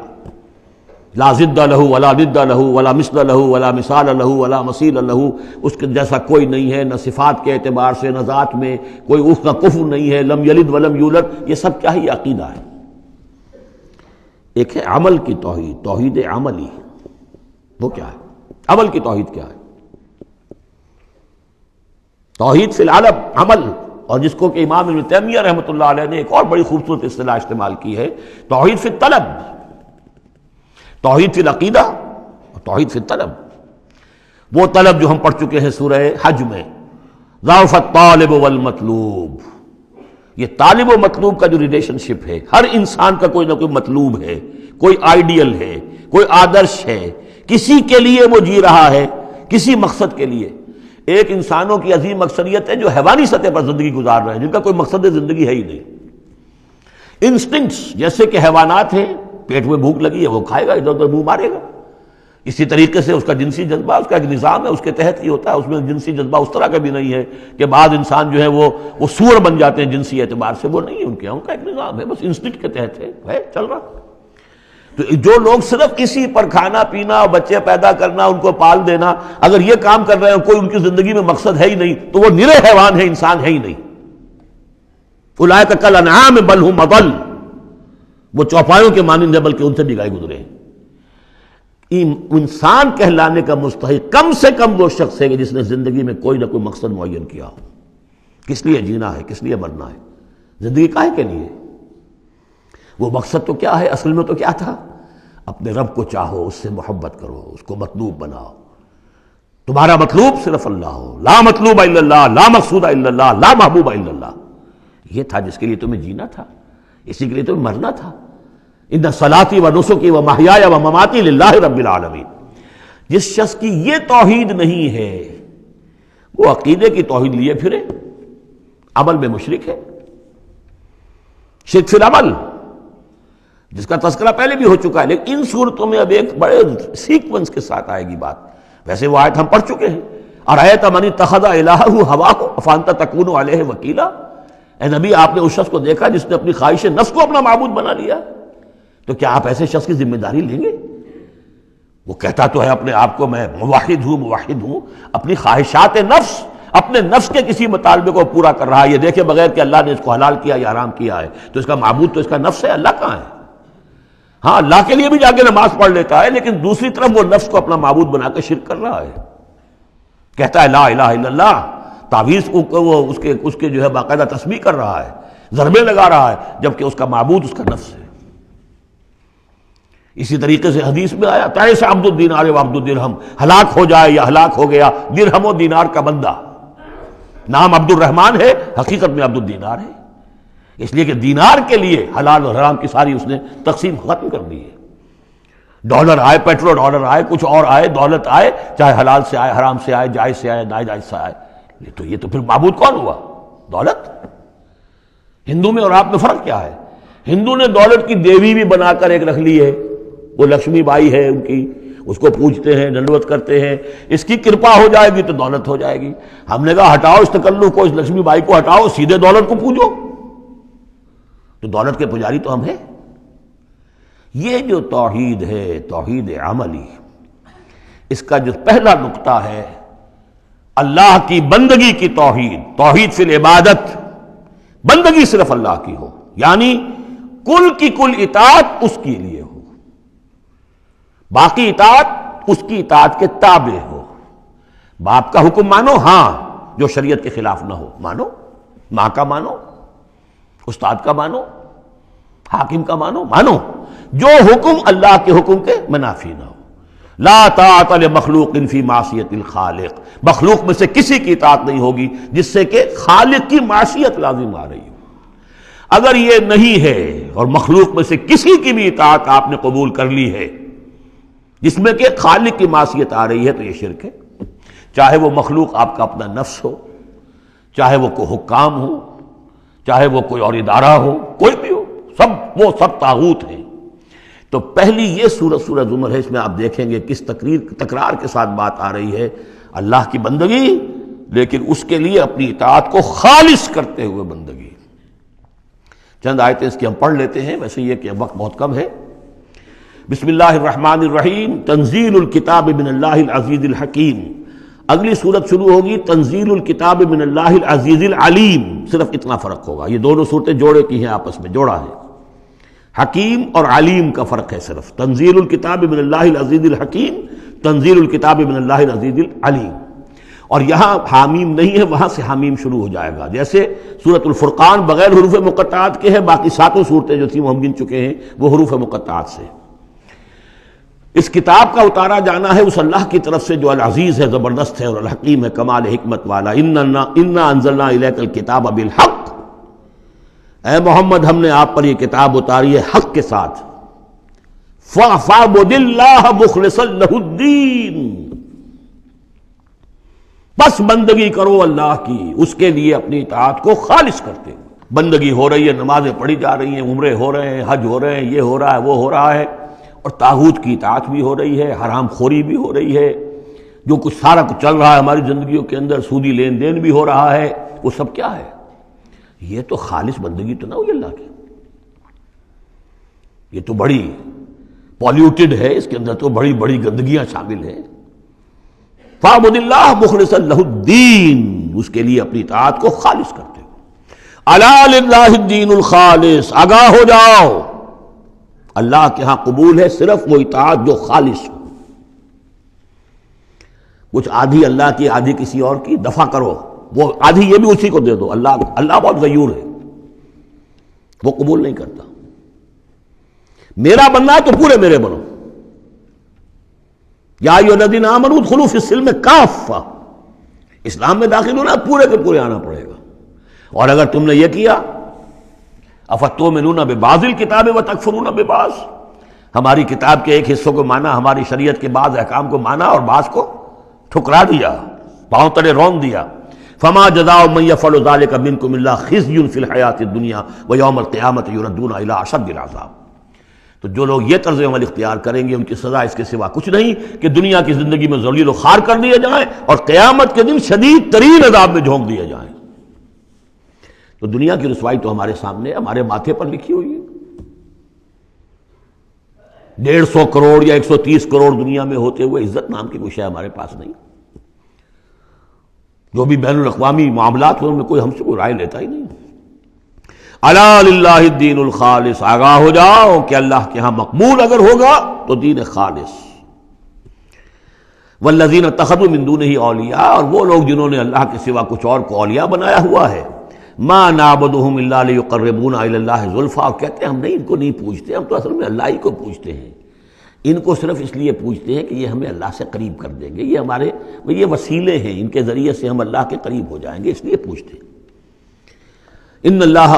لا ضد لہ ولا ند لہ ولا مثل لہ ولا مثال لہ ولا مثیل لہ، اس کے جیسا کوئی نہیں ہے، نہ صفات کے اعتبار سے نہ ذات میں، کوئی اس کا کفر نہیں ہے، لم یلد ولم یولد، یہ سب کیا ہے؟ یہ عقیدہ ہے۔ ایک ہے عمل کی توحید، توحید عملی، وہ کیا ہے؟ عمل کی توحید کیا ہے؟ توحید فی العالم عمل، اور جس کو کہ امام ابن تیمیہ رحمۃ اللہ علیہ نے ایک اور بڑی خوبصورت اصطلاح استعمال کی ہے، توحید فی الطلب، توحید فی العقیدہ اور توحید فی الطلب۔ وہ طلب جو ہم پڑھ چکے ہیں سورہ حج میں، ضعف الطالب والمطلوب، یہ طالب و مطلوب کا جو ریلیشن شپ ہے، ہر انسان کا کوئی نہ کوئی مطلوب ہے، کوئی آئیڈیل ہے، کوئی آدرش ہے، کسی کے لیے وہ جی رہا ہے، کسی مقصد کے لیے۔ ایک انسانوں کی عظیم اکثریت ہے جو حیوانی سطح پر زندگی گزار رہے ہیں، جن کا کوئی مقصد زندگی ہے ہی نہیں۔ انسٹنکٹس، جیسے کہ حیوانات ہیں، پیٹ میں بھوک لگی ہے وہ کھائے گا، ادھر ادھر منہ مارے گا، اسی طریقے سے اس کا جنسی جذبہ، اس کا ایک نظام ہے، اس کے تحت ہی ہوتا ہے۔ اس میں جنسی جذبہ اس طرح کا بھی نہیں ہے کہ بعض انسان جو ہے وہ سور بن جاتے ہیں جنسی اعتبار سے، وہ نہیں ہے، ان کا ایک نظام ہے، بس انسٹنکٹ کے تحت ہے چل رہا۔ تو جو لوگ صرف اسی پر کھانا پینا، بچے پیدا کرنا، ان کو پال دینا، اگر یہ کام کر رہے ہیں، کوئی ان کی زندگی میں مقصد ہے ہی نہیں، تو وہ نرے حیوان ہے، انسان ہے ہی نہیں۔ اولئک کالانعام بل ھم اضل، وہ چوپایوں کے مانند ہے بلکہ ان سے بھی گئے گزرے ہیں۔ انسان کہلانے کا مستحق کم سے کم وہ شخص ہے کہ جس نے زندگی میں کوئی نہ کوئی مقصد معین کیا ہو۔ کس لیے جینا ہے، کس لیے مرنا ہے، زندگی کاہے کے لیے؟ وہ مقصد تو کیا ہے؟ اصل میں تو کیا تھا؟ اپنے رب کو چاہو، اس سے محبت کرو، اس کو مطلوب بناؤ، تمہارا مطلوب صرف اللہ ہو، لا مطلوب الا اللہ، لا مقصود الا اللہ، لا محبوب الا اللہ۔ یہ تھا جس کے لیے تمہیں جینا تھا، اسی کے لیے تمہیں مرنا تھا۔ ان صلاتی و نسکی و محیای و مماتی للہ رب العالمین۔ جس شخص کی یہ توحید نہیں ہے وہ عقیدے کی توحید لیے پھرے، عمل میں مشرک ہے، شرک فی العمل، جس کا تذکرہ پہلے بھی ہو چکا ہے، لیکن ان صورتوں میں اب ایک بڑے سیکوینس کے ساتھ آئے گی بات۔ ویسے وہ آیت ہم پڑھ چکے ہیں، ارأیت من اتخذ الہہ ہواہ افانت تکون علیہ وکیلا، اے نبی آپ نے اس شخص کو دیکھا جس نے اپنی خواہش نفس کو اپنا معبود بنا لیا، تو کیا آپ ایسے شخص کی ذمہ داری لیں گے؟ وہ کہتا تو ہے اپنے آپ کو میں موحد ہوں، اپنی خواہشات نفس، اپنے نفس کے کسی مطالبے کو پورا کر رہا ہے۔ یہ دیکھے بغیر کہ اللہ نے اس کو حلال کیا یا حرام کیا ہے، تو اس کا معبود تو اس کا نفس ہے، اللہ کہاں ہے؟ ہاں اللہ کے لیے بھی جا کے نماز پڑھ لیتا ہے، لیکن دوسری طرف وہ نفس کو اپنا معبود بنا کے شرک کر رہا ہے، کہتا ہے لا الہ الا اللہ، تعویذ کو وہ اس کے جو ہے باقاعدہ تسبیح کر رہا ہے، ضربے لگا رہا ہے، جبکہ اس کا معبود اس کا نفس ہے۔ اسی طریقے سے حدیث میں آیا تعیس عبد الدینار و عبد الدرہم، ہلاک ہو جائے یا ہلاک ہو گیا درہم و دینار کا بندہ۔ نام عبد الرحمن ہے، حقیقت میں عبد الدینار ہے، اس لیے کہ دینار کے لیے حلال اور حرام کی ساری اس نے تقسیم ختم کر دی ہے۔ ڈالر آئے، پیٹرو ڈالر آئے، کچھ اور آئے، دولت آئے، چاہے حلال سے آئے، حرام سے آئے، جائز سے آئے، ناجائز سے آئے، یہ تو پھر معبود کون ہوا؟ دولت۔ ہندو میں اور آپ میں فرق کیا ہے؟ ہندو نے دولت کی دیوی بھی بنا کر ایک رکھ لی ہے، وہ لکشمی بائی ہے ان کی، اس کو پوجتے ہیں، دنڈوت کرتے ہیں، اس کی کرپا ہو جائے گی تو دولت ہو جائے گی۔ ہم نے کہا ہٹاؤ اس تکلف کو، اس لکشمی بائی کو ہٹاؤ، سیدھے دولت کو پوجو، تو دولت کے پجاری تو ہم ہیں۔ یہ جو توحید ہے، توحید عملی، اس کا جو پہلا نقطہ ہے اللہ کی بندگی کی توحید، توحید فی العبادت، بندگی صرف اللہ کی ہو، یعنی کل کی کل اطاعت اس کے لیے ہو، باقی اطاعت اس کی اطاعت کے تابع ہو۔ باپ کا حکم مانو، ہاں، جو شریعت کے خلاف نہ ہو مانو، ماں کا مانو، استاد کا مانو، حاکم کا مانو، جو حکم اللہ کے حکم کے منافی نہ ہو۔ لا طاعت لمخلوق فی معصیت الخالق، مخلوق میں سے کسی کی اطاعت نہیں ہوگی جس سے کہ خالق کی معصیت لازم آ رہی ہو۔ اگر یہ نہیں ہے اور مخلوق میں سے کسی کی بھی اطاعت آپ نے قبول کر لی ہے جس میں کہ خالق کی معصیت آ رہی ہے تو یہ شرک ہے، چاہے وہ مخلوق آپ کا اپنا نفس ہو، چاہے وہ کوئی حکام ہو، چاہے وہ کوئی اور ادارہ ہو، کوئی بھی ہو، وہ سب طاغوت ہیں۔ تو پہلی یہ سورہ زمر ہے، اس میں آپ دیکھیں گے کس تکرار کے ساتھ بات آ رہی ہے، اللہ کی بندگی، لیکن اس کے لیے اپنی اطاعت کو خالص کرتے ہوئے بندگی۔ چند آیتیں اس کی ہم پڑھ لیتے ہیں، ویسے یہ کہ وقت بہت کم ہے۔ بسم اللہ الرحمن الرحیم، تنزیل الکتاب من اللہ العزیز الحکیم۔ اگلی سورت شروع ہوگی تنزیل الکتاب من اللہ العزیز العلیم، صرف اتنا فرق ہوگا، یہ دونوں صورتیں جوڑے کی ہیں، آپس میں جوڑا ہے، حکیم اور علیم کا فرق ہے صرف۔ تنزیل الکتاب من اللہ العزیز الحکیم، تنزیل الکتاب من اللہ العزیز العلیم۔ اور یہاں حامیم نہیں ہے، وہاں سے حامیم شروع ہو جائے گا، جیسے سورۃ الفرقان بغیر حروف مقطعات کے ہے، باقی ساتوں صورتیں جو تھیں وہ ہم گن چکے ہیں وہ حروف مقطعات سے۔ اس کتاب کا اتارا جانا ہے اس اللہ کی طرف سے جو العزیز ہے، زبردست ہے، اور الحکیم ہے، کمال حکمت والا۔ انا انزلنا الیک الکتاب بالحق، اے محمد ہم نے آپ پر یہ کتاب اتاری ہے حق کے ساتھ۔ فاعبد اللہ مخلصا لہ الدین، بس بندگی کرو اللہ کی، اس کے لیے اپنی اطاعت کو خالص کرتے ہو۔ بندگی ہو رہی ہے، نمازیں پڑھی جا رہی ہیں، عمرے ہو رہے ہیں، حج ہو رہے ہیں، یہ ہو رہا ہے، وہ ہو رہا ہے، اور طاغوت کی اطاعت بھی ہو رہی ہے، حرام خوری بھی ہو رہی ہے، جو کچھ سارا کچھ چل رہا ہے ہماری زندگیوں کے اندر، سودی لین دین بھی ہو رہا ہے، وہ سب کیا ہے؟ یہ تو خالص بندگی تو نہ ہوئی اللہ کی، یہ تو بڑی پالیوٹڈ ہے، اس کے اندر تو بڑی بڑی گندگیاں شامل ہیں۔ فاعبد اللہ مخلصا لہ الدین، اس کے لیے اپنی اطاعت کو خالص کرتے ہو۔ الا للہ الدین الخالص، آگاہ ہو جاؤ، اللہ کے ہاں قبول ہے صرف وہ اطاعت جو خالص ہو۔ کچھ آدھی اللہ کی آدھی کسی اور کی، دفع کرو، وہ آدھی یہ بھی اسی کو دے دو۔ اللہ بہت غیور ہے، وہ قبول نہیں کرتا۔ میرا بننا ہے تو پورے میرے بنو، یا ایھا الذین آمنوا ادخلوا فی السلم کافہ، اسلام میں داخل ہونا پورے کے پورے آنا پڑے گا۔ اور اگر تم نے یہ کیا، افتؤمنون ببعض الکتاب وتکفرون ببعض، ہماری کتاب کے ایک حصوں کو مانا، ہماری شریعت کے بعض احکام کو مانا اور بعض کو ٹھکرا دیا، پاؤں تلے رون دیا۔ فما جزاء من يفعل ذلك منكم الا خزي في الحیاۃ الدنیا ویوم القیامۃ یردون الی اشد العذاب۔ تو جو لوگ یہ طرز عمل اختیار کریں گے ان کی سزا اس کے سوا کچھ نہیں کہ دنیا کی زندگی میں ذلیل و خوار کر دیے جائیں اور قیامت کے دن شدید ترین عذاب میں جھونک دیے جائیں۔ تو دنیا کی رسوائی تو ہمارے سامنے، ہمارے ماتھے پر لکھی ہوئی ہے۔ 150 کروڑ یا 130 کروڑ دنیا میں ہوتے ہوئے عزت نام کی کوئی شے ہمارے پاس نہیں۔ جو بھی بین الاقوامی معاملات ہیں ان میں کوئی ہم سے کوئی رائے لیتا ہی نہیں۔ الا للہ الدین الخالص، آگاہ ہو جاؤ کہ اللہ کے ہاں مقبول اگر ہوگا تو دین خالص۔ والذین اتخذوا من دونہ اولیاء، اور وہ لوگ جنہوں نے اللہ کے سوا کچھ اور کو اولیاء بنایا ہوا ہے، ما نعبدہم الا لیقربونا الی اللہ زلفی، اور کہتے ہیں ہم نہیں ان کو نہیں پوجتے، ہم تو اصل میں اللہ ہی کو پوجتے ہیں، ان کو صرف اس لیے پوجتے ہیں کہ یہ ہمیں اللہ سے قریب کر دیں گے، یہ وسیلے ہیں، ان کے ذریعے سے ہم اللہ کے قریب ہو جائیں گے، اس لیے پوجتے ہیں۔ ان اللہ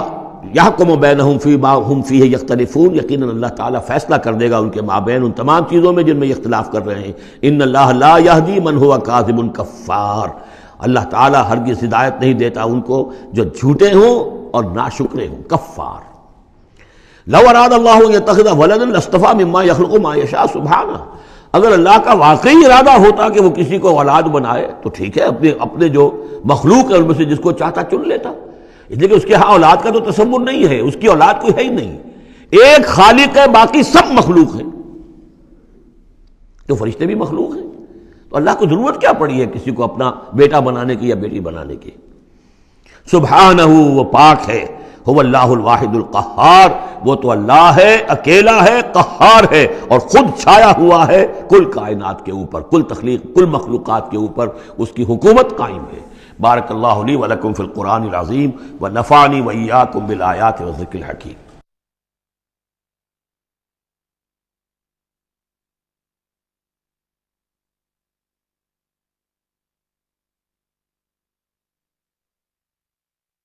یحکم بینہم فیما ہم فیہ یختلفون، یقیناً اللہ تعالیٰ فیصلہ کر دے گا ان کے مابین ان تمام چیزوں میں جن میں یہ اختلاف کر رہے ہیں۔ ان اللہ لا یہدی من ہوا کاذب کفار، اللہ تعالیٰ ہرگز ہدایت نہیں دیتا ان کو جو جھوٹے ہوں اور ناشکرے ہوں، کفار۔ لو اراد اللہ ان یتخذ ولدا لاصطفى مما يخلق ما یشاء سبحانہ، اگر اللہ کا واقعی ارادہ ہوتا کہ وہ کسی کو اولاد بنائے تو ٹھیک ہے، اپنے جو مخلوق ہے ان میں سے جس کو چاہتا چن لیتا، اس لیے کہ اس کے ہاں اولاد کا تو تصور نہیں ہے، اس کی اولاد کوئی ہے ہی نہیں، ایک خالق ہے، باقی سب مخلوق ہیں۔ تو فرشتے بھی مخلوق ہیں، تو اللہ کو ضرورت کیا پڑی ہے کسی کو اپنا بیٹا بنانے کی یا بیٹی بنانے کی؟ سبحانہ، وہ پاک ہے، هو اللہ الواحد القہار، وہ تو اللہ ہے، اکیلا ہے، قہار ہے، اور خود چھایا ہوا ہے کل کائنات کے اوپر، کل تخلیق، کل مخلوقات کے اوپر اس کی حکومت قائم ہے۔ بارک اللہ لی ولکم فی القرآن العظیم ونفعنی وإیاکم بالآیات والذکر الحکیم۔